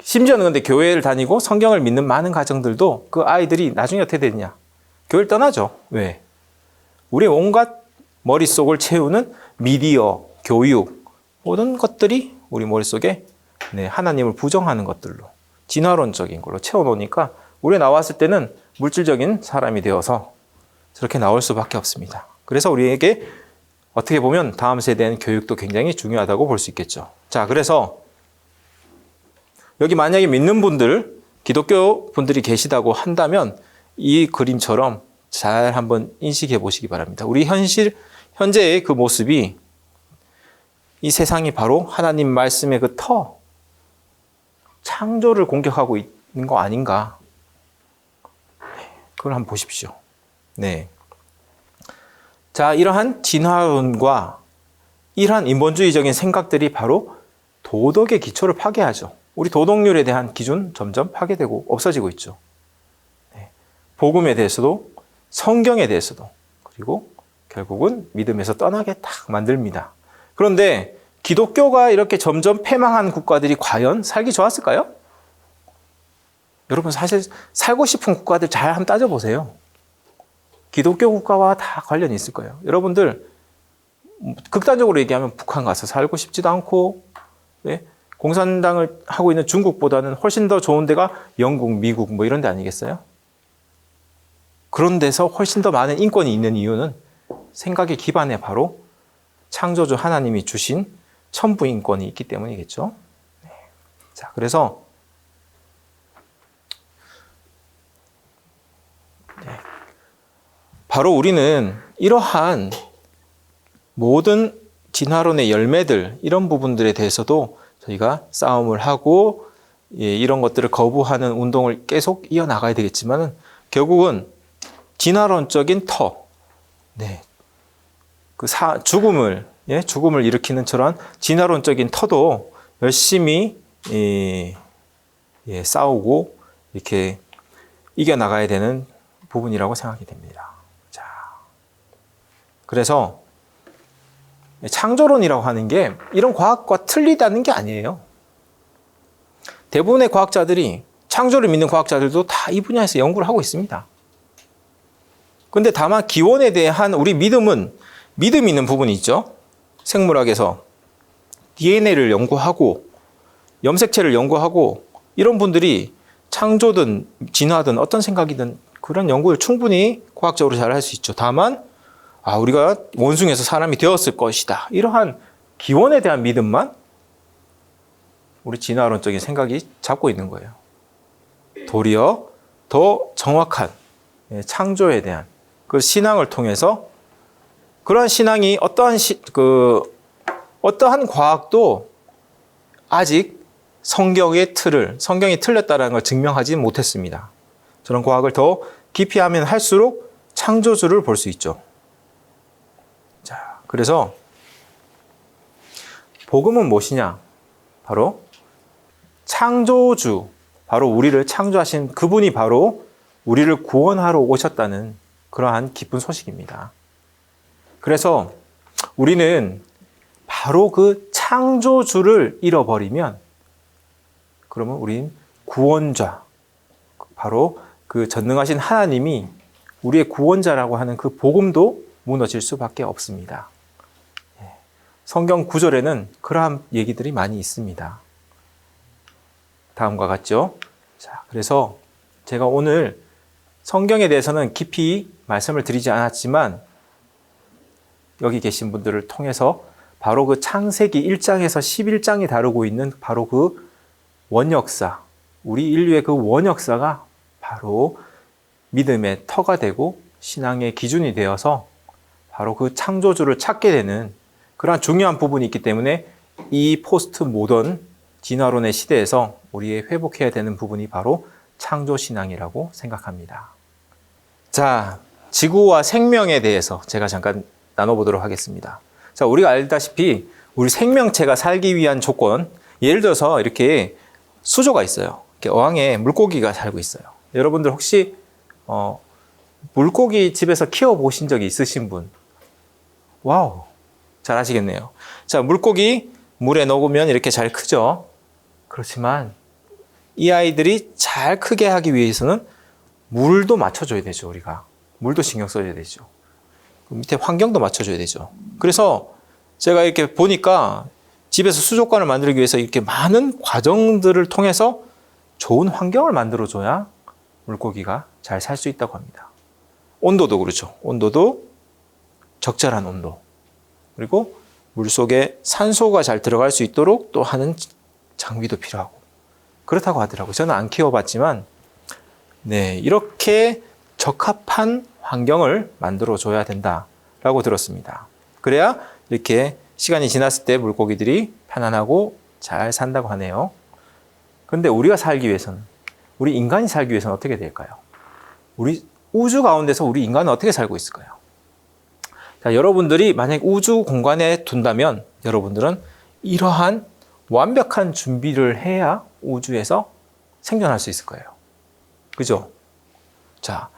심지어는 근데 교회를 다니고 성경을 믿는 많은 가정들도 그 아이들이 나중에 어떻게 되느냐? 교회를 떠나죠. 왜? 우리의 온갖 머릿속을 채우는 미디어, 교육, 모든 것들이 우리 머릿속에 하나님을 부정하는 것들로, 진화론적인 걸로 채워놓으니까 우리 나왔을 때는 물질적인 사람이 되어서 저렇게 나올 수밖에 없습니다. 그래서 우리에게 어떻게 보면 다음 세대는 교육도 굉장히 중요하다고 볼 수 있겠죠. 자, 그래서 여기 만약에 믿는 분들, 기독교 분들이 계시다고 한다면 이 그림처럼 잘 한번 인식해 보시기 바랍니다. 우리 현재의 그 모습이 이 세상이 바로 하나님 말씀의 그 창조를 공격하고 있는 거 아닌가. 그걸 한번 보십시오. 네. 자, 이러한 진화론과 이러한 인본주의적인 생각들이 바로 도덕의 기초를 파괴하죠. 우리 도덕률에 대한 기준 점점 파괴되고 없어지고 있죠. 네. 복음에 대해서도 성경에 대해서도 그리고 결국은 믿음에서 떠나게 딱 만듭니다. 그런데 기독교가 이렇게 점점 패망한 국가들이 과연 살기 좋았을까요? 여러분 사실 살고 싶은 국가들 잘 한번 따져보세요. 기독교 국가와 다 관련이 있을 거예요. 여러분들 극단적으로 얘기하면 북한 가서 살고 싶지도 않고 네? 공산당을 하고 있는 중국보다는 훨씬 더 좋은 데가 영국, 미국 뭐 이런 데 아니겠어요? 그런 데서 훨씬 더 많은 인권이 있는 이유는 생각의 기반에 바로 창조주 하나님이 주신 천부 인권이 있기 때문이겠죠. 네. 자, 그래서 바로 우리는 이러한 모든 진화론의 열매들, 이런 부분들에 대해서도 저희가 싸움을 하고 이런 것들을 거부하는 운동을 계속 이어나가야 되겠지만 결국은 진화론적인 죽음을 일으키는 저런 진화론적인 터도 열심히 싸우고 이렇게 이겨나가야 되는 부분이라고 생각이 됩니다. 자, 그래서 창조론이라고 하는 게 이런 과학과 틀리다는 게 아니에요. 대부분의 과학자들이, 창조를 믿는 과학자들도 다 이 분야에서 연구를 하고 있습니다. 그런데 다만 기원에 대한 우리 믿음이 있는 부분이 있죠. 생물학에서 DNA를 연구하고 염색체를 연구하고 이런 분들이 창조든 진화든 어떤 생각이든 그런 연구를 충분히 과학적으로 잘 할 수 있죠. 다만 우리가 원숭이에서 사람이 되었을 것이다. 이러한 기원에 대한 믿음만 우리 진화론적인 생각이 잡고 있는 거예요. 도리어 더 정확한 창조에 대한 그 신앙을 통해서 그러한 신앙이 어떠한 과학도 아직 성경이 틀렸다는 걸 증명하지 못했습니다. 저런 과학을 더 깊이 하면 할수록 창조주를 볼 수 있죠. 자, 그래서 복음은 무엇이냐? 바로 창조주, 바로 우리를 창조하신 그분이 바로 우리를 구원하러 오셨다는 그러한 기쁜 소식입니다. 그래서 우리는 바로 그 창조주를 잃어버리면 그러면 우린 구원자, 바로 그 전능하신 하나님이 우리의 구원자라고 하는 그 복음도 무너질 수밖에 없습니다. 성경 구절에는 그러한 얘기들이 많이 있습니다. 다음과 같죠? 자, 그래서 제가 오늘 성경에 대해서는 깊이 말씀을 드리지 않았지만 여기 계신 분들을 통해서 바로 그 창세기 1장에서 11장이 다루고 있는 바로 그 원역사, 우리 인류의 그 원역사가 바로 믿음의 터가 되고 신앙의 기준이 되어서 바로 그 창조주를 찾게 되는 그러한 중요한 부분이 있기 때문에 이 포스트 모던 진화론의 시대에서 우리의 회복해야 되는 부분이 바로 창조신앙이라고 생각합니다. 자, 지구와 생명에 대해서 제가 잠깐 나눠보도록 하겠습니다. 자, 우리가 알다시피 우리 생명체가 살기 위한 조건, 예를 들어서 이렇게 수조가 있어요. 이렇게 어항에 물고기가 살고 있어요. 여러분들 혹시 물고기 집에서 키워 보신 적이 있으신 분? 와우, 잘 아시겠네요. 자, 물고기 물에 넣으면 이렇게 잘 크죠. 그렇지만 이 아이들이 잘 크게 하기 위해서는 물도 맞춰줘야 되죠. 우리가 물도 신경 써줘야 되죠. 밑에 환경도 맞춰줘야 되죠. 그래서 제가 이렇게 보니까 집에서 수족관을 만들기 위해서 이렇게 많은 과정들을 통해서 좋은 환경을 만들어줘야 물고기가 잘 살 수 있다고 합니다. 온도도 그렇죠. 온도도 적절한 온도. 그리고 물속에 산소가 잘 들어갈 수 있도록 또 하는 장비도 필요하고. 그렇다고 하더라고요. 저는 안 키워봤지만, 네, 이렇게 적합한 환경을 만들어줘야 된다라고 들었습니다. 그래야 이렇게 시간이 지났을 때 물고기들이 편안하고 잘 산다고 하네요. 그런데 우리가 살기 위해서는, 우리 인간이 살기 위해서는 어떻게 될까요? 우리 우주 가운데서 우리 인간은 어떻게 살고 있을까요? 자, 여러분들이 만약 우주 공간에 둔다면 여러분들은 이러한 완벽한 준비를 해야 우주에서 생존할 수 있을 거예요. 그죠? 자,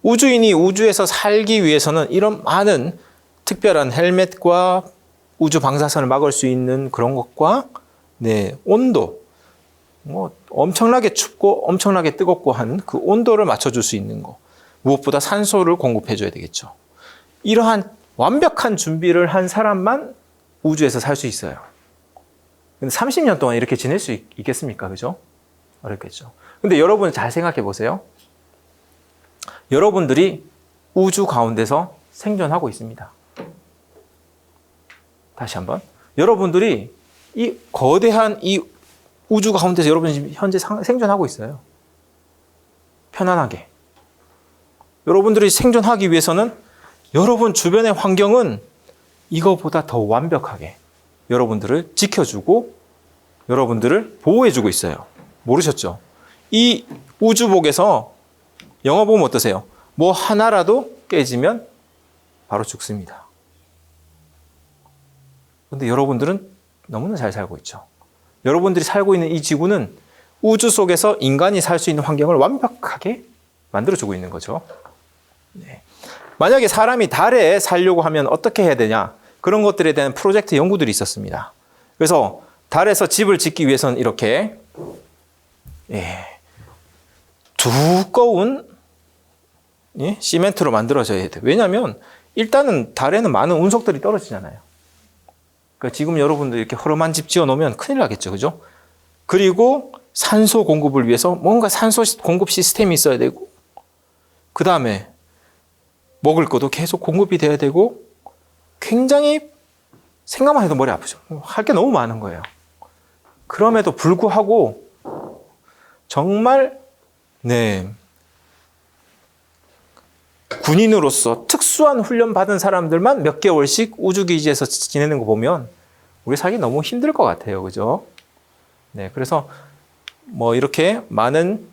우주인이 우주에서 살기 위해서는 이런 많은 특별한 헬멧과 우주 방사선을 막을 수 있는 그런 것과, 네, 온도, 뭐 엄청나게 춥고 엄청나게 뜨겁고 하는 그 온도를 맞춰줄 수 있는 거, 무엇보다 산소를 공급해줘야 되겠죠. 이러한 완벽한 준비를 한 사람만 우주에서 살 수 있어요. 근데 30년 동안 이렇게 지낼 수 있겠습니까? 그죠? 어렵겠죠. 근데 여러분 잘 생각해 보세요. 여러분들이 우주 가운데서 생존하고 있습니다. 다시 한번. 여러분들이 이 거대한 이 우주 가운데서 여러분이 지금 현재 생존하고 있어요. 편안하게. 여러분들이 생존하기 위해서는 여러분 주변의 환경은 이거보다 더 완벽하게 여러분들을 지켜주고 여러분들을 보호해주고 있어요. 모르셨죠? 이 우주복에서 영화 보면 어떠세요? 뭐 하나라도 깨지면 바로 죽습니다. 그런데 여러분들은 너무나 잘 살고 있죠. 여러분들이 살고 있는 이 지구는 우주 속에서 인간이 살 수 있는 환경을 완벽하게 만들어주고 있는 거죠. 네. 만약에 사람이 달에 살려고 하면 어떻게 해야 되냐? 그런 것들에 대한 프로젝트 연구들이 있었습니다. 그래서 달에서 집을 짓기 위해서는 이렇게 두꺼운 시멘트로 만들어져야 돼요. 왜냐하면 일단은 달에는 많은 운석들이 떨어지잖아요. 그러니까 지금 여러분들 이렇게 허름한 집 지어놓으면 큰일 나겠죠. 그죠? 그리고 산소 공급을 위해서 뭔가 산소 공급 시스템이 있어야 되고, 그 다음에 먹을 것도 계속 공급이 돼야 되고, 굉장히 생각만 해도 머리 아프죠. 할 게 너무 많은 거예요. 그럼에도 불구하고 정말 군인으로서 특수한 훈련 받은 사람들만 몇 개월씩 우주기지에서 지내는 거 보면 우리 살기 너무 힘들 것 같아요. 그죠? 네, 그래서 뭐 이렇게 많은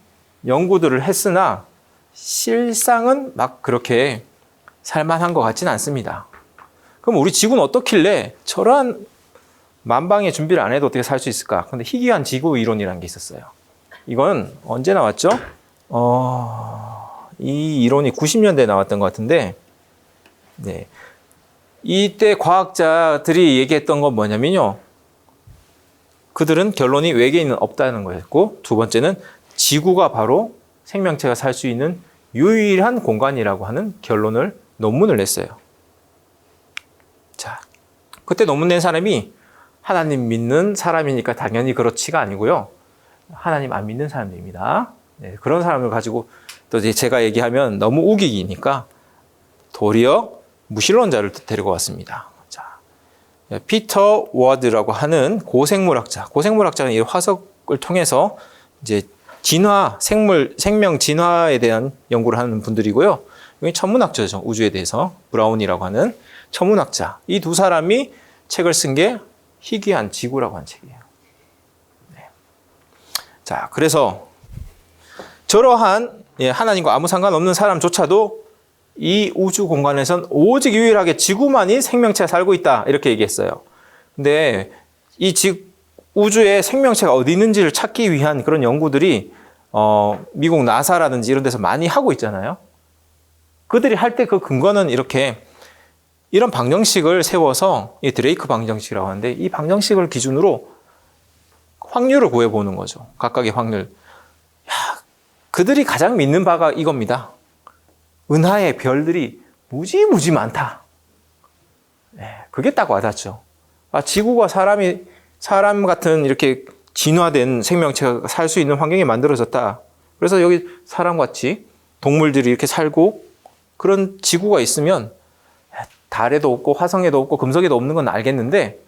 연구들을 했으나 실상은 막 그렇게 살만한 것 같지는 않습니다. 그럼 우리 지구는 어떻길래 저러한 만방의 준비를 안 해도 어떻게 살 수 있을까? 근데 희귀한 지구 이론이라는 게 있었어요. 이건 언제 나왔죠? 이 이론이 90년대에 나왔던 것 같은데, 네. 이때 과학자들이 얘기했던 건 뭐냐면요. 그들은 결론이 외계인은 없다는 거였고, 두 번째는 지구가 바로 생명체가 살 수 있는 유일한 공간이라고 하는 논문을 냈어요. 자, 그때 논문 낸 사람이 하나님 믿는 사람이니까 당연히 그렇지가 아니고요. 하나님 안 믿는 사람들입니다. 네, 그런 사람을 가지고 또 이제 제가 얘기하면 너무 우기기니까 도리어 무신론자를 데리고 왔습니다. 자, 피터 워드라고 하는 고생물학자는 이 화석을 통해서 이제 생명 진화에 대한 연구를 하는 분들이고요. 여기 천문학자죠. 우주에 대해서. 브라운이라고 하는 천문학자. 이 두 사람이 책을 쓴 게 희귀한 지구라고 하는 책이에요. 네. 자, 그래서 저러한 하나님과 아무 상관없는 사람조차도 이 우주 공간에선 오직 유일하게 지구만이 생명체가 살고 있다. 이렇게 얘기했어요. 근데 이 우주에 생명체가 어디 있는지를 찾기 위한 그런 연구들이 미국 나사라든지 이런 데서 많이 하고 있잖아요. 그들이 할 때 그 근거는 이렇게 이런 방정식을 세워서 이 드레이크 방정식이라고 하는데 이 방정식을 기준으로 확률을 구해보는 거죠. 각각의 확률. 그들이 가장 믿는 바가 이겁니다. 은하의 별들이 무지무지 많다. 그게 딱 와닿죠. 지구가 사람 같은 이렇게 진화된 생명체가 살 수 있는 환경이 만들어졌다. 그래서 여기 사람같이 동물들이 이렇게 살고 그런 지구가 있으면 달에도 없고 화성에도 없고 금속에도 없는 건 알겠는데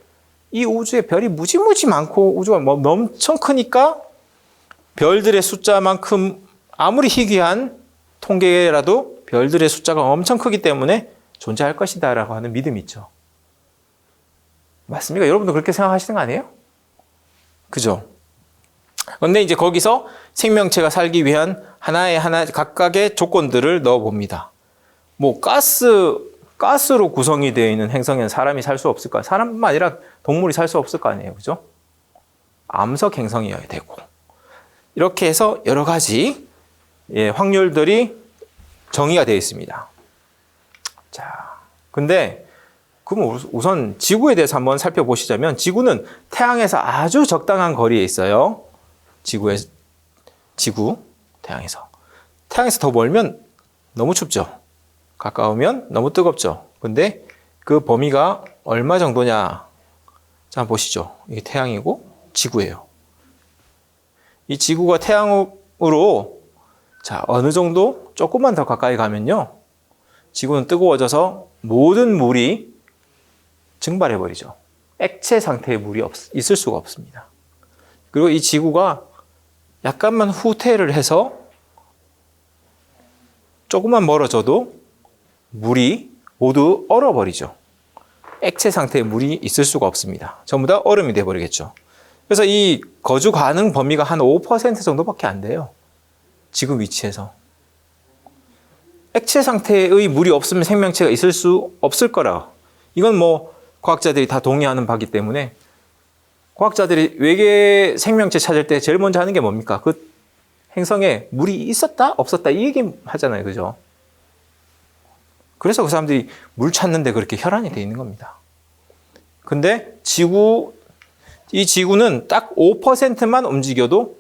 이 우주에 별이 무지무지 많고 우주가 엄청 크니까 별들의 숫자만큼 아무리 희귀한 통계라도 별들의 숫자가 엄청 크기 때문에 존재할 것이다 라고 하는 믿음이 있죠. 맞습니까? 여러분도 그렇게 생각하시는 거 아니에요? 그죠? 그런데 이제 거기서 생명체가 살기 위한 하나 각각의 조건들을 넣어 봅니다. 뭐 가스로 구성이 되어 있는 행성에는 사람이 살 수 없을까? 사람뿐만 아니라 동물이 살 수 없을 거 아니에요. 그죠? 암석 행성이어야 되고. 이렇게 해서 여러 가지 확률들이 정의가 되어 있습니다. 자, 근데 그럼 우선 지구에 대해서 한번 살펴보시자면 지구는 태양에서 아주 적당한 거리에 있어요. 태양에서. 태양에서 더 멀면 너무 춥죠. 가까우면 너무 뜨겁죠. 근데 그 범위가 얼마 정도냐? 자, 한번 보시죠. 이게 태양이고 지구예요. 이 지구가 태양으로 자, 어느 정도 조금만 더 가까이 가면요. 지구는 뜨거워져서 모든 물이 증발해버리죠. 액체 상태의 물이 있을 수가 없습니다. 그리고 이 지구가 약간만 후퇴를 해서 조금만 멀어져도 물이 모두 얼어버리죠. 액체 상태의 물이 있을 수가 없습니다. 전부 다 얼음이 돼버리겠죠. 그래서 이 거주 가능 범위가 한 5% 정도밖에 안 돼요. 지금 위치에서. 액체 상태의 물이 없으면 생명체가 있을 수 없을 거라. 이건 뭐 과학자들이 다 동의하는 바기 때문에 과학자들이 외계 생명체 찾을 때 제일 먼저 하는 게 뭡니까? 그 행성에 물이 있었다? 없었다? 이 얘기 하잖아요. 그죠? 그래서 그 사람들이 물 찾는데 그렇게 혈안이 돼 있는 겁니다. 근데 이 지구는 딱 5%만 움직여도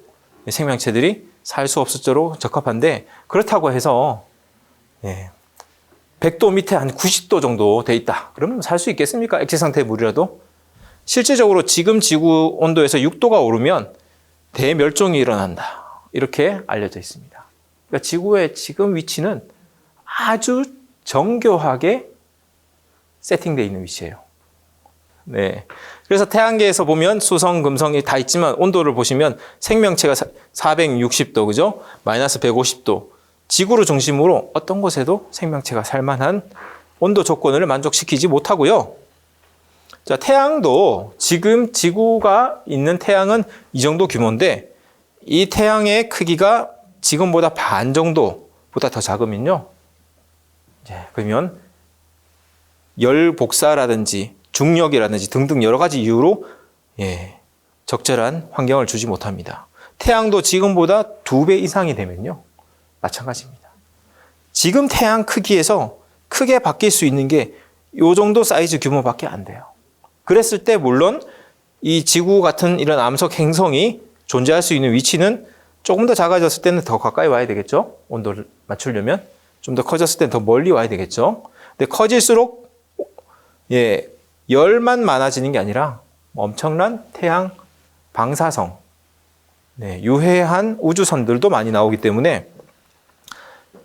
생명체들이 살 수 없을 정도로 적합한데 그렇다고 해서 100도 밑에 한 90도 정도 돼 있다. 그러면 살 수 있겠습니까? 액체 상태의 물이라도? 실제적으로 지금 지구 온도에서 6도가 오르면 대멸종이 일어난다. 이렇게 알려져 있습니다. 그러니까 지구의 지금 위치는 아주 정교하게 세팅되어 있는 위치예요. 네. 그래서 태양계에서 보면 수성, 금성이 다 있지만 온도를 보시면 생명체가 460도, 그죠? 마이너스 150도. 지구를 중심으로 어떤 곳에도 생명체가 살만한 온도 조건을 만족시키지 못하고요. 자, 태양도 지금 지구가 있는 태양은 이 정도 규모인데 이 태양의 크기가 지금보다 반 정도보다 더 작으면요. 그러면 열 복사라든지 중력이라든지 등등 여러 가지 이유로 적절한 환경을 주지 못합니다. 태양도 지금보다 2배 이상이 되면요. 마찬가지입니다. 지금 태양 크기에서 크게 바뀔 수 있는 게 이 정도 사이즈 규모밖에 안 돼요. 그랬을 때 물론 이 지구 같은 이런 암석 행성이 존재할 수 있는 위치는 조금 더 작아졌을 때는 더 가까이 와야 되겠죠. 온도를 맞추려면. 좀 더 커졌을 때는 더 멀리 와야 되겠죠. 근데 커질수록 열만 많아지는 게 아니라 엄청난 태양 방사성, 유해한 우주선들도 많이 나오기 때문에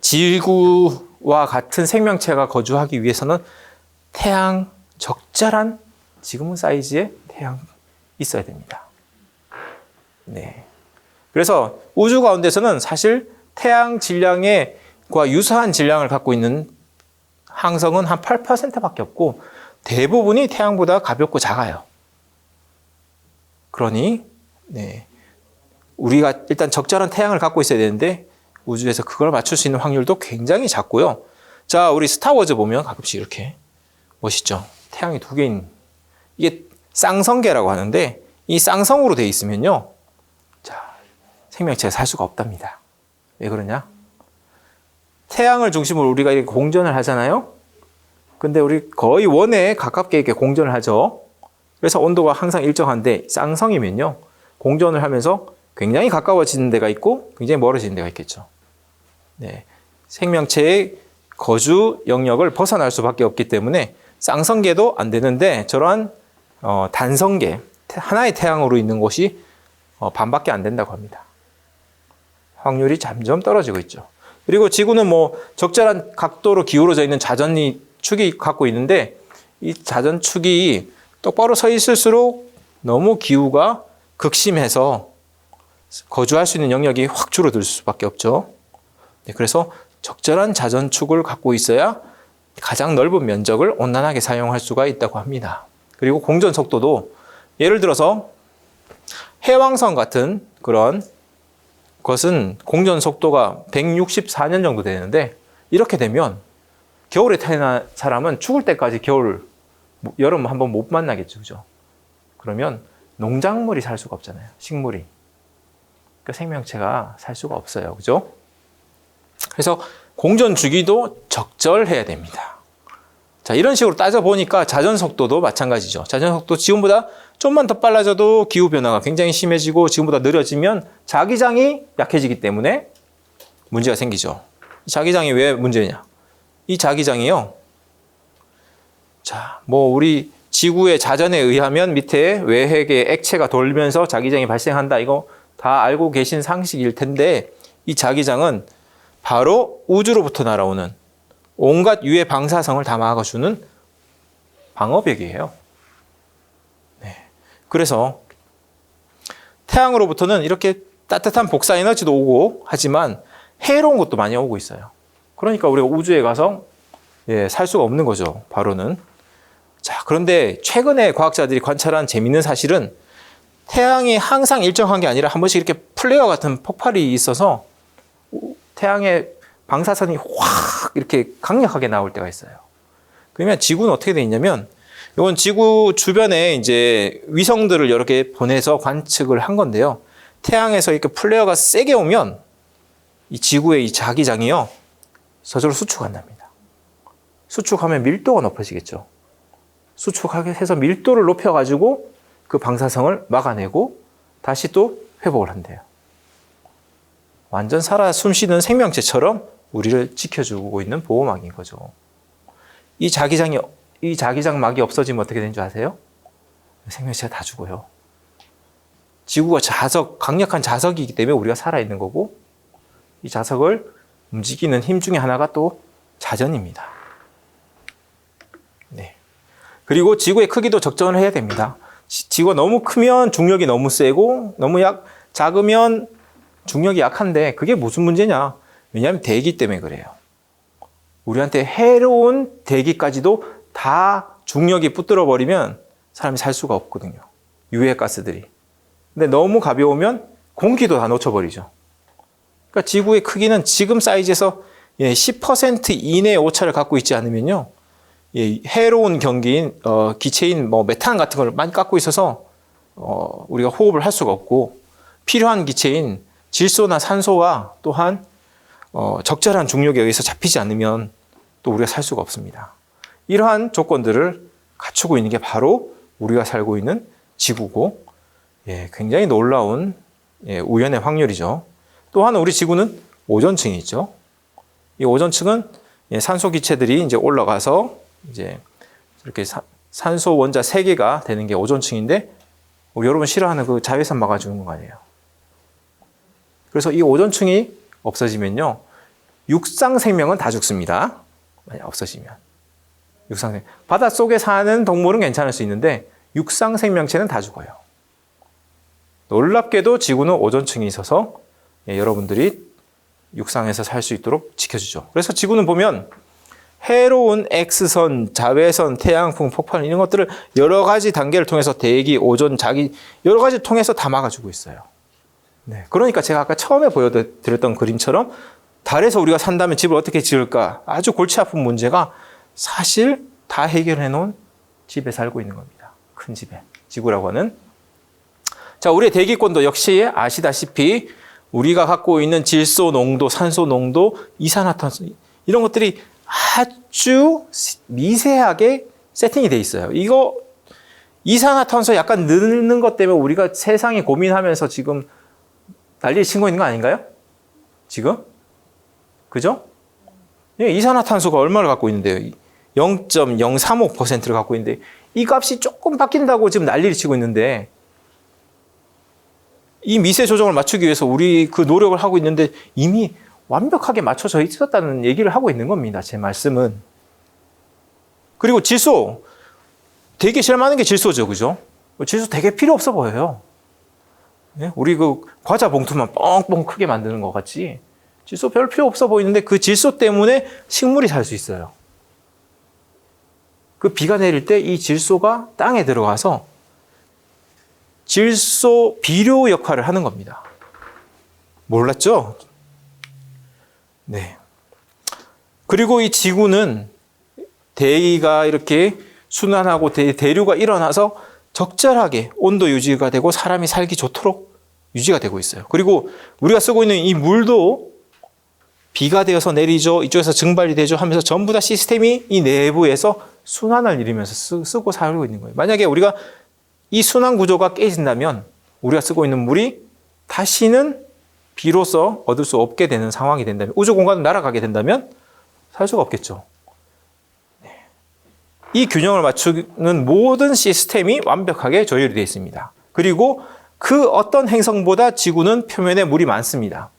지구와 같은 생명체가 거주하기 위해서는 태양 적절한 지금은 사이즈의 태양 있어야 됩니다. 그래서 우주 가운데서는 사실 태양 질량과 유사한 질량을 갖고 있는 항성은 한 8%밖에 없고 대부분이 태양보다 가볍고 작아요. 그러니 우리가 일단 적절한 태양을 갖고 있어야 되는데 우주에서 그걸 맞출 수 있는 확률도 굉장히 작고요. 자, 우리 스타워즈 보면 가끔씩 이렇게 멋있죠. 태양이 2개인 이게 쌍성계라고 하는데 이 쌍성으로 되어 있으면요. 자, 생명체가 살 수가 없답니다. 왜 그러냐? 태양을 중심으로 우리가 이렇게 공전을 하잖아요. 근데 우리 거의 원에 가깝게 이렇게 공전을 하죠. 그래서 온도가 항상 일정한데 쌍성이면요. 공전을 하면서 굉장히 가까워지는 데가 있고 굉장히 멀어지는 데가 있겠죠. 네. 생명체의 거주 영역을 벗어날 수밖에 없기 때문에 쌍성계도 안 되는데 저러한 단성계, 하나의 태양으로 있는 곳이 반밖에 안 된다고 합니다. 확률이 점점 떨어지고 있죠. 그리고 지구는 뭐 적절한 각도로 기울어져 있는 자전이 축이 갖고 있는데 이 자전축이 똑바로 서 있을수록 너무 기후가 극심해서 거주할 수 있는 영역이 확 줄어들 수밖에 없죠. 네, 그래서 적절한 자전축을 갖고 있어야 가장 넓은 면적을 온난하게 사용할 수가 있다고 합니다. 그리고 공전 속도도 예를 들어서 해왕성 같은 그런 것은 공전 속도가 164년 정도 되는데 이렇게 되면 겨울에 태어난 사람은 죽을 때까지 여름 한번 못 만나겠죠. 그죠? 그러면 농작물이 살 수가 없잖아요. 식물이. 그러니까 생명체가 살 수가 없어요. 그죠? 그래서 공전 주기도 적절해야 됩니다. 자, 이런 식으로 따져보니까 자전 속도도 마찬가지죠. 자전 속도 지금보다 좀만 더 빨라져도 기후변화가 굉장히 심해지고 지금보다 느려지면 자기장이 약해지기 때문에 문제가 생기죠. 자기장이 왜 문제냐? 이 자기장이요. 자, 뭐 우리 지구의 자전에 의하면 밑에 외핵의 액체가 돌면서 자기장이 발생한다. 이거 다 알고 계신 상식일 텐데 이 자기장은 바로 우주로부터 날아오는 온갖 유해 방사성을 다 막아주는 방어벽이에요. 네. 그래서 태양으로부터는 이렇게 따뜻한 복사 에너지도 오고 하지만 해로운 것도 많이 오고 있어요. 그러니까 우리가 우주에 가서 살 수가 없는 거죠. 바로는. 자, 그런데 최근에 과학자들이 관찰한 재미있는 사실은 태양이 항상 일정한 게 아니라 한 번씩 이렇게 플레어 같은 폭발이 있어서 태양의 방사선이 확 이렇게 강력하게 나올 때가 있어요. 그러면 지구는 어떻게 돼 있냐면 이건 지구 주변에 이제 위성들을 여러 개 보내서 관측을 한 건데요. 태양에서 이렇게 플레어가 세게 오면 이 지구의 이 자기장이요. 저절로 수축한답니다. 수축하면 밀도가 높아지겠죠. 수축하게 해서 밀도를 높여가지고 그 방사성을 막아내고 다시 또 회복을 한대요. 완전 살아 숨쉬는 생명체처럼 우리를 지켜주고 있는 보호막인 거죠. 이 자기장막이 없어지면 어떻게 되는 줄 아세요? 생명체가 다 죽어요. 지구가 강력한 자석이기 때문에 우리가 살아있는 거고 이 자석을 움직이는 힘 중에 하나가 또 자전입니다. 네. 그리고 지구의 크기도 적정을 해야 됩니다. 지구가 너무 크면 중력이 너무 세고 너무 작으면 중력이 약한데 그게 무슨 문제냐? 왜냐하면 대기 때문에 그래요. 우리한테 해로운 대기까지도 다 중력이 붙들어 버리면 사람이 살 수가 없거든요. 유해 가스들이. 근데 너무 가벼우면 공기도 다 놓쳐버리죠. 그러니까 지구의 크기는 지금 사이즈에서 10% 이내의 오차를 갖고 있지 않으면요. 해로운 기체인 메탄 같은 걸 많이 갖고 있어서 우리가 호흡을 할 수가 없고 필요한 기체인 질소나 산소가 또한 적절한 중력에 의해서 잡히지 않으면 또 우리가 살 수가 없습니다. 이러한 조건들을 갖추고 있는 게 바로 우리가 살고 있는 지구고 굉장히 놀라운 우연의 확률이죠. 또한 우리 지구는 오존층이 있죠. 이 오존층은 산소 기체들이 이제 올라가서 이제 이렇게 산소 원자 3개가 되는 게 오존층인데 우리 여러분 싫어하는 그 자외선 막아주는 거 아니에요. 그래서 이 오존층이 없어지면요. 육상 생명은 다 죽습니다. 만약 없어지면. 바닷속에 사는 동물은 괜찮을 수 있는데 육상 생명체는 다 죽어요. 놀랍게도 지구는 오존층이 있어서 여러분들이 육상에서 살 수 있도록 지켜주죠. 그래서 지구는 보면 해로운 X선, 자외선, 태양풍, 폭발 이런 것들을 여러 가지 단계를 통해서 대기, 오존, 여러 가지 통해서 다 막아주고 있어요. 네, 그러니까 제가 아까 처음에 보여드렸던 그림처럼 달에서 우리가 산다면 집을 어떻게 지을까? 아주 골치 아픈 문제가 사실 다 해결해 놓은 집에 살고 있는 겁니다. 큰 집에. 지구라고 하는 자, 우리의 대기권도 역시 아시다시피 우리가 갖고 있는 질소 농도, 산소 농도, 이산화탄소 이런 것들이 아주 미세하게 세팅이 돼 있어요. 이거 이산화탄소 약간 늦는 것 때문에 우리가 세상에 고민하면서 지금 난리를 치고 있는 거 아닌가요? 지금? 그죠? 이산화탄소가 얼마를 갖고 있는데요? 0.035%를 갖고 있는데 이 값이 조금 바뀐다고 지금 난리를 치고 있는데 이 미세 조정을 맞추기 위해서 우리 그 노력을 하고 있는데 이미 완벽하게 맞춰져 있었다는 얘기를 하고 있는 겁니다. 제 말씀은. 그리고 질소. 되게 제일 많은 게 질소죠. 그죠? 질소 되게 필요 없어 보여요. 우리 그 과자 봉투만 뻥뻥 크게 만드는 것 같지. 질소 별 필요 없어 보이는데 그 질소 때문에 식물이 살 수 있어요. 그 비가 내릴 때 이 질소가 땅에 들어가서 질소 비료 역할을 하는 겁니다. 몰랐죠? 네. 그리고 이 지구는 대기가 이렇게 순환하고 대류가 일어나서 적절하게 온도 유지가 되고 사람이 살기 좋도록 유지가 되고 있어요. 그리고 우리가 쓰고 있는 이 물도 비가 되어서 내리죠. 이쪽에서 증발이 되죠 하면서 전부 다 시스템이 이 내부에서 순환을 이루면서 쓰고 살고 있는 거예요. 만약에 우리가 이 순환 구조가 깨진다면 우리가 쓰고 있는 물이 다시는 비로소 얻을 수 없게 되는 상황이 된다면 우주 공간으로 날아가게 된다면 살 수가 없겠죠. 네. 이 균형을 맞추는 모든 시스템이 완벽하게 조율이 되어 있습니다. 그리고 그 어떤 행성보다 지구는 표면에 물이 많습니다.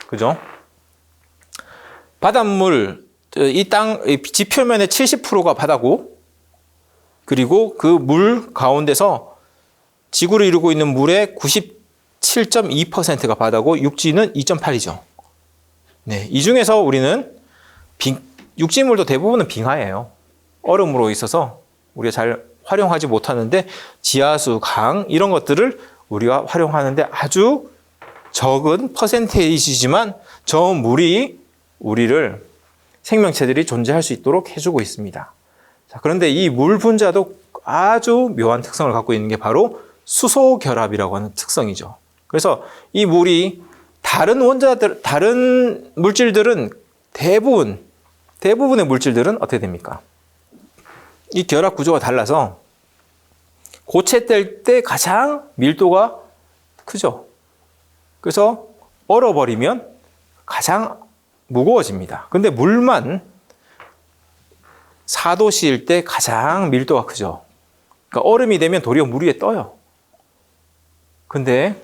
그죠? 바닷물, 이 땅, 지표면의 70%가 바다고, 그리고 그 물 가운데서 지구를 이루고 있는 물의 97.2%가 바다고, 육지는 2.8이죠. 네, 이 중에서 우리는 육지물도 대부분은 빙하예요. 얼음으로 있어서 우리가 잘 활용하지 못하는데, 지하수, 강, 이런 것들을 우리가 활용하는데 아주 적은 퍼센테이지지만 저 물이 우리를 생명체들이 존재할 수 있도록 해주고 있습니다. 자, 그런데 이 물 분자도 아주 묘한 특성을 갖고 있는 게 바로 수소 결합이라고 하는 특성이죠. 그래서 이 물이 다른 물질들은 대부분의 물질들은 어떻게 됩니까? 이 결합 구조가 달라서 고체될 때 가장 밀도가 크죠. 그래서 얼어버리면 가장 무거워집니다. 근데 물만 4도씨일 때 가장 밀도가 크죠. 그러니까 얼음이 되면 도리어 물 위에 떠요. 근데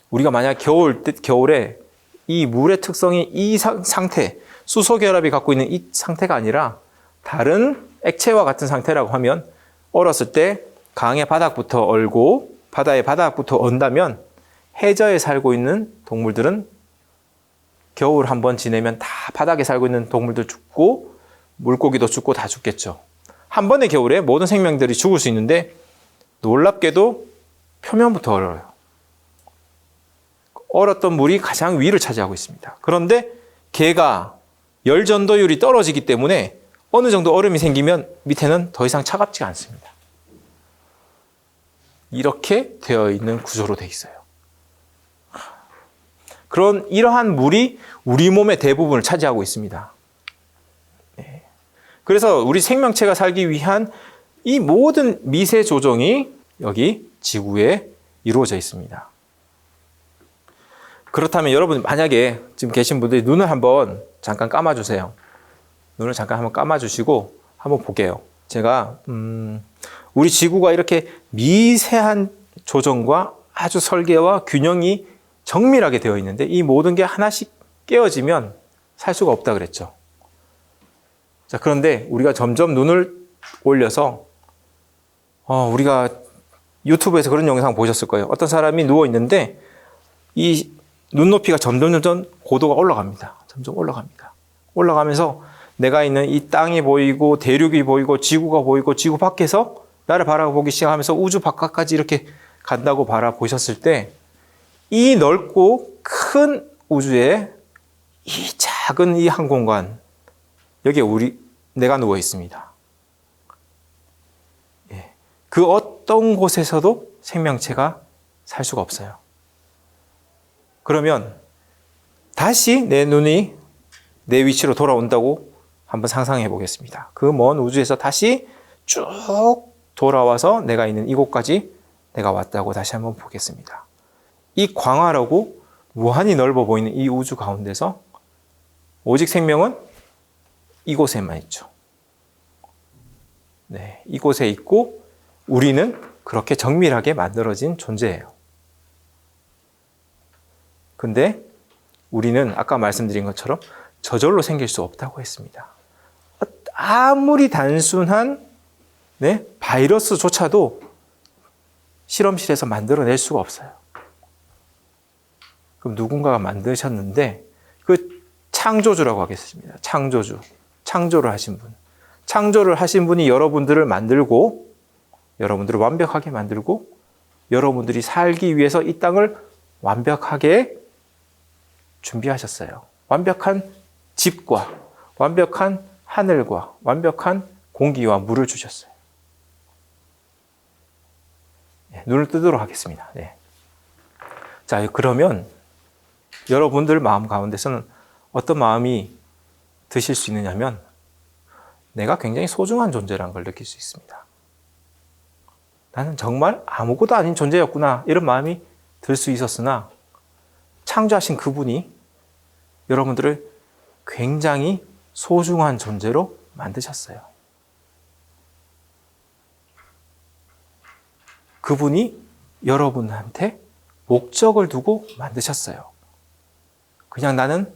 우리가 만약 겨울에 이 물의 특성이 이 상태, 수소 결합이 갖고 있는 이 상태가 아니라 다른 액체와 같은 상태라고 하면 얼었을 때 강의 바닥부터 얼고 바다의 바닥부터 언다면 해저에 살고 있는 동물들은 겨울 한번 지내면 다 바닥에 살고 있는 동물들 죽고 물고기도 죽고 다 죽겠죠. 한 번의 겨울에 모든 생명들이 죽을 수 있는데 놀랍게도 표면부터 얼어요. 얼었던 물이 가장 위를 차지하고 있습니다. 그런데 개가 열 전도율이 떨어지기 때문에 어느 정도 얼음이 생기면 밑에는 더 이상 차갑지가 않습니다. 이렇게 되어 있는 구조로 되어 있어요. 그런 이러한 물이 우리 몸의 대부분을 차지하고 있습니다. 네. 그래서 우리 생명체가 살기 위한 이 모든 미세 조정이 여기 지구에 이루어져 있습니다. 그렇다면 여러분 만약에 지금 계신 분들이 눈을 한번 잠깐 감아주세요. 눈을 잠깐 한번 감아주시고 한번 볼게요. 제가 우리 지구가 이렇게 미세한 조정과 아주 설계와 균형이 정밀하게 되어 있는데 이 모든 게 하나씩 깨어지면 살 수가 없다 그랬죠. 자, 그런데 우리가 점점 눈을 올려서 우리가 유튜브에서 그런 영상 보셨을 거예요. 어떤 사람이 누워 있는데 이 눈높이가 점점 고도가 올라갑니다. 점점 올라갑니다. 올라가면서 내가 있는 이 땅이 보이고 대륙이 보이고 지구가 보이고 지구 밖에서 나를 바라보기 시작하면서 우주 바깥까지 이렇게 간다고 바라보셨을 때 이 넓고 큰 우주에 이 작은 이 한 공간 여기에 내가 누워 있습니다. 예. 그 어떤 곳에서도 생명체가 살 수가 없어요. 그러면 다시 내 눈이 내 위치로 돌아온다고 한번 상상해 보겠습니다. 그 먼 우주에서 다시 쭉 돌아와서 내가 있는 이곳까지 내가 왔다고 다시 한번 보겠습니다. 이 광활하고 무한히 넓어 보이는 이 우주 가운데서 오직 생명은 이곳에만 있죠. 네, 이곳에 있고 우리는 그렇게 정밀하게 만들어진 존재예요. 근데 우리는 아까 말씀드린 것처럼 저절로 생길 수 없다고 했습니다. 아무리 단순한 바이러스조차도 실험실에서 만들어낼 수가 없어요. 그럼 누군가가 만드셨는데 그 창조주라고 하겠습니다. 창조주. 창조를 하신 분. 창조를 하신 분이 여러분들을 만들고 여러분들을 완벽하게 만들고 여러분들이 살기 위해서 이 땅을 완벽하게 준비하셨어요. 완벽한 집과 완벽한 하늘과 완벽한 공기와 물을 주셨어요. 네, 눈을 뜨도록 하겠습니다. 네. 자, 그러면 여러분들 마음 가운데서는 어떤 마음이 드실 수 있느냐면 내가 굉장히 소중한 존재라는 걸 느낄 수 있습니다. 나는 정말 아무것도 아닌 존재였구나 이런 마음이 들 수 있었으나 창조하신 그분이 여러분들을 굉장히 소중한 존재로 만드셨어요. 그분이 여러분한테 목적을 두고 만드셨어요. 그냥 나는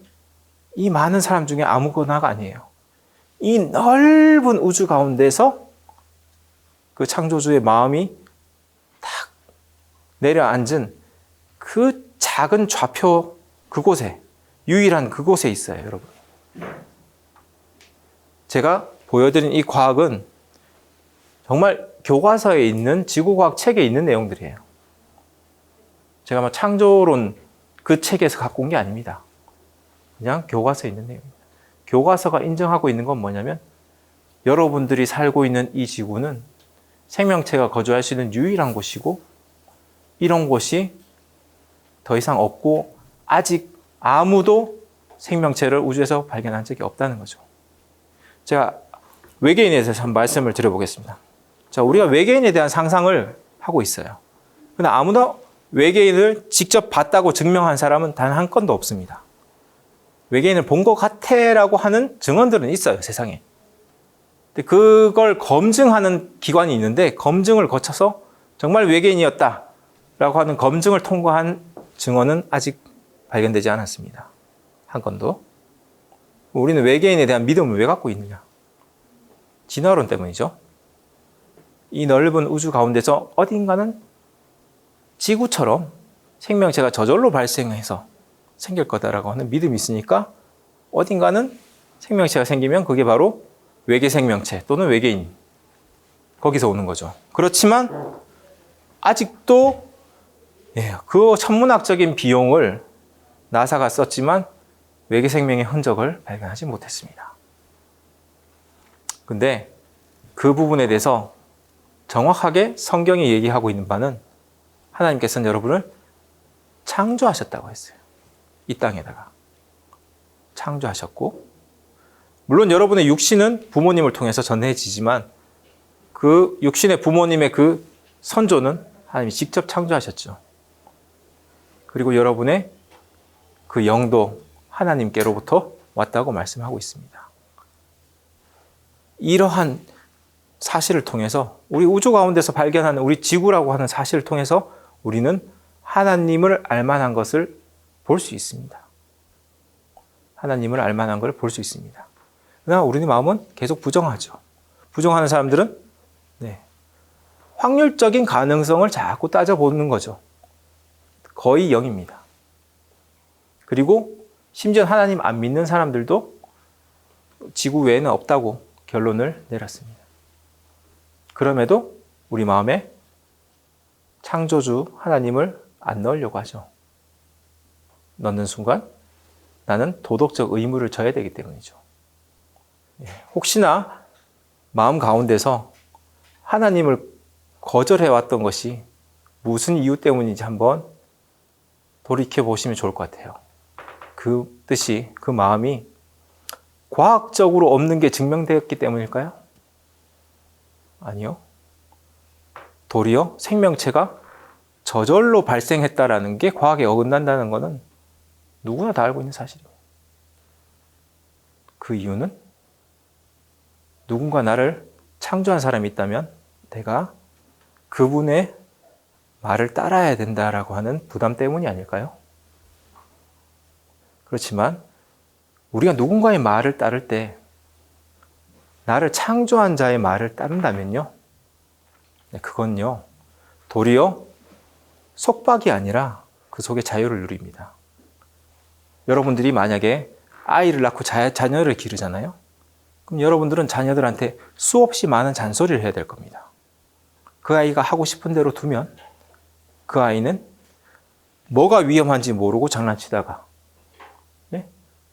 이 많은 사람 중에 아무거나가 아니에요. 이 넓은 우주 가운데서 그 창조주의 마음이 딱 내려앉은 그 작은 좌표 그곳에, 유일한 그곳에 있어요, 여러분. 제가 보여드린 이 과학은 정말 교과서에 있는 지구과학 책에 있는 내용들이에요. 제가 창조론 그 책에서 갖고 온 게 아닙니다. 그냥 교과서에 있는 내용입니다. 교과서가 인정하고 있는 건 뭐냐면 여러분들이 살고 있는 이 지구는 생명체가 거주할 수 있는 유일한 곳이고 이런 곳이 더 이상 없고 아직 아무도 생명체를 우주에서 발견한 적이 없다는 거죠. 제가 외계인에 대해서 한번 말씀을 드려보겠습니다. 자, 우리가 외계인에 대한 상상을 하고 있어요. 근데 아무도 외계인을 직접 봤다고 증명한 사람은 단 한 건도 없습니다. 외계인을 본 것 같아라고 하는 증언들은 있어요, 세상에. 근데 그걸 검증하는 기관이 있는데 검증을 거쳐서 정말 외계인이었다라고 하는 검증을 통과한 증언은 아직 발견되지 않았습니다. 한 건도. 우리는 외계인에 대한 믿음을 왜 갖고 있느냐? 진화론 때문이죠. 이 넓은 우주 가운데서 어딘가는 지구처럼 생명체가 저절로 발생해서 생길 거다라고 하는 믿음이 있으니까 어딘가는 생명체가 생기면 그게 바로 외계 생명체 또는 외계인, 거기서 오는 거죠. 그렇지만 아직도 그 천문학적인 비용을 나사가 썼지만 외계 생명의 흔적을 발견하지 못했습니다. 근데 그 부분에 대해서 정확하게 성경이 얘기하고 있는 바는 하나님께서는 여러분을 창조하셨다고 했어요. 이 땅에다가 창조하셨고, 물론 여러분의 육신은 부모님을 통해서 전해지지만 그 육신의 부모님의 그 선조는 하나님이 직접 창조하셨죠. 그리고 여러분의 그 영도 하나님께로부터 왔다고 말씀하고 있습니다. 이러한 사실을 통해서 우리 우주 가운데서 발견하는 우리 지구라고 하는 사실을 통해서 우리는 하나님을 알만한 것을 볼 수 있습니다. 하나님을 알만한 걸 볼 수 있습니다. 그러나 우리의 마음은 계속 부정하죠. 부정하는 사람들은 확률적인 가능성을 자꾸 따져보는 거죠. 거의 0입니다. 그리고 심지어 하나님 안 믿는 사람들도 지구 외에는 없다고 결론을 내렸습니다. 그럼에도 우리 마음에 창조주 하나님을 안 넣으려고 하죠. 넣는 순간 나는 도덕적 의무를 져야 되기 때문이죠. 혹시나 마음 가운데서 하나님을 거절해왔던 것이 무슨 이유 때문인지 한번 돌이켜 보시면 좋을 것 같아요. 그 뜻이, 그 마음이 과학적으로 없는 게 증명되었기 때문일까요? 아니요. 도리어 생명체가 저절로 발생했다라는 게 과학에 어긋난다는 것은 누구나 다 알고 있는 사실이에요. 그 이유는 누군가 나를 창조한 사람이 있다면 내가 그분의 말을 따라야 된다라고 하는 부담 때문이 아닐까요? 그렇지만 우리가 누군가의 말을 따를 때 나를 창조한 자의 말을 따른다면요, 그건요 도리어 속박이 아니라 그 속에 자유를 누립니다. 여러분들이 만약에 아이를 낳고 자녀를 기르잖아요. 그럼 여러분들은 자녀들한테 수없이 많은 잔소리를 해야 될 겁니다. 그 아이가 하고 싶은 대로 두면 그 아이는 뭐가 위험한지 모르고 장난치다가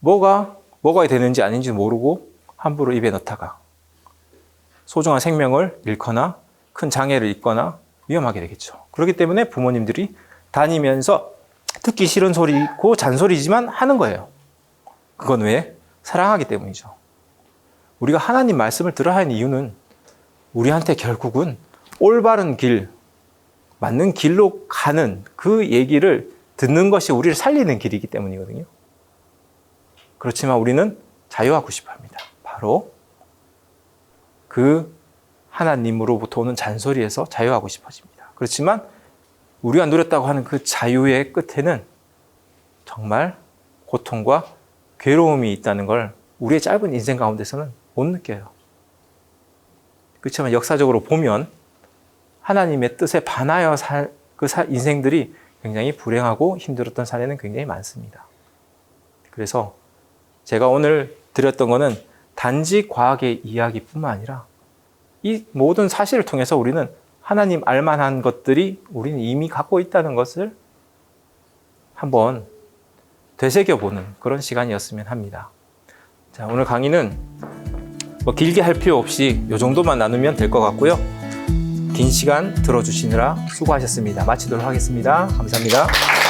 뭐가 되는지 아닌지 모르고 함부로 입에 넣다가 소중한 생명을 잃거나 큰 장애를 입거나 위험하게 되겠죠. 그렇기 때문에 부모님들이 다니면서 듣기 싫은 소리고 잔소리지만 하는 거예요. 그건 왜? 사랑하기 때문이죠. 우리가 하나님 말씀을 들어야 하는 이유는 우리한테 결국은 올바른 길, 맞는 길로 가는 그 얘기를 듣는 것이 우리를 살리는 길이기 때문이거든요. 그렇지만 우리는 자유하고 싶어 합니다. 바로 그 하나님으로부터 오는 잔소리에서 자유하고 싶어집니다. 그렇지만 우리가 누렸다고 하는 그 자유의 끝에는 정말 고통과 괴로움이 있다는 걸 우리의 짧은 인생 가운데서는 못 느껴요. 그렇지만 역사적으로 보면 하나님의 뜻에 반하여 살 그 인생들이 굉장히 불행하고 힘들었던 사례는 굉장히 많습니다. 그래서 제가 오늘 드렸던 거는 단지 과학의 이야기뿐만 아니라 이 모든 사실을 통해서 우리는 하나님 알만한 것들이 우리는 이미 갖고 있다는 것을 한번 되새겨보는 그런 시간이었으면 합니다. 자, 오늘 강의는 뭐 길게 할 필요 없이 이 정도만 나누면 될 것 같고요. 긴 시간 들어주시느라 수고하셨습니다. 마치도록 하겠습니다. 감사합니다.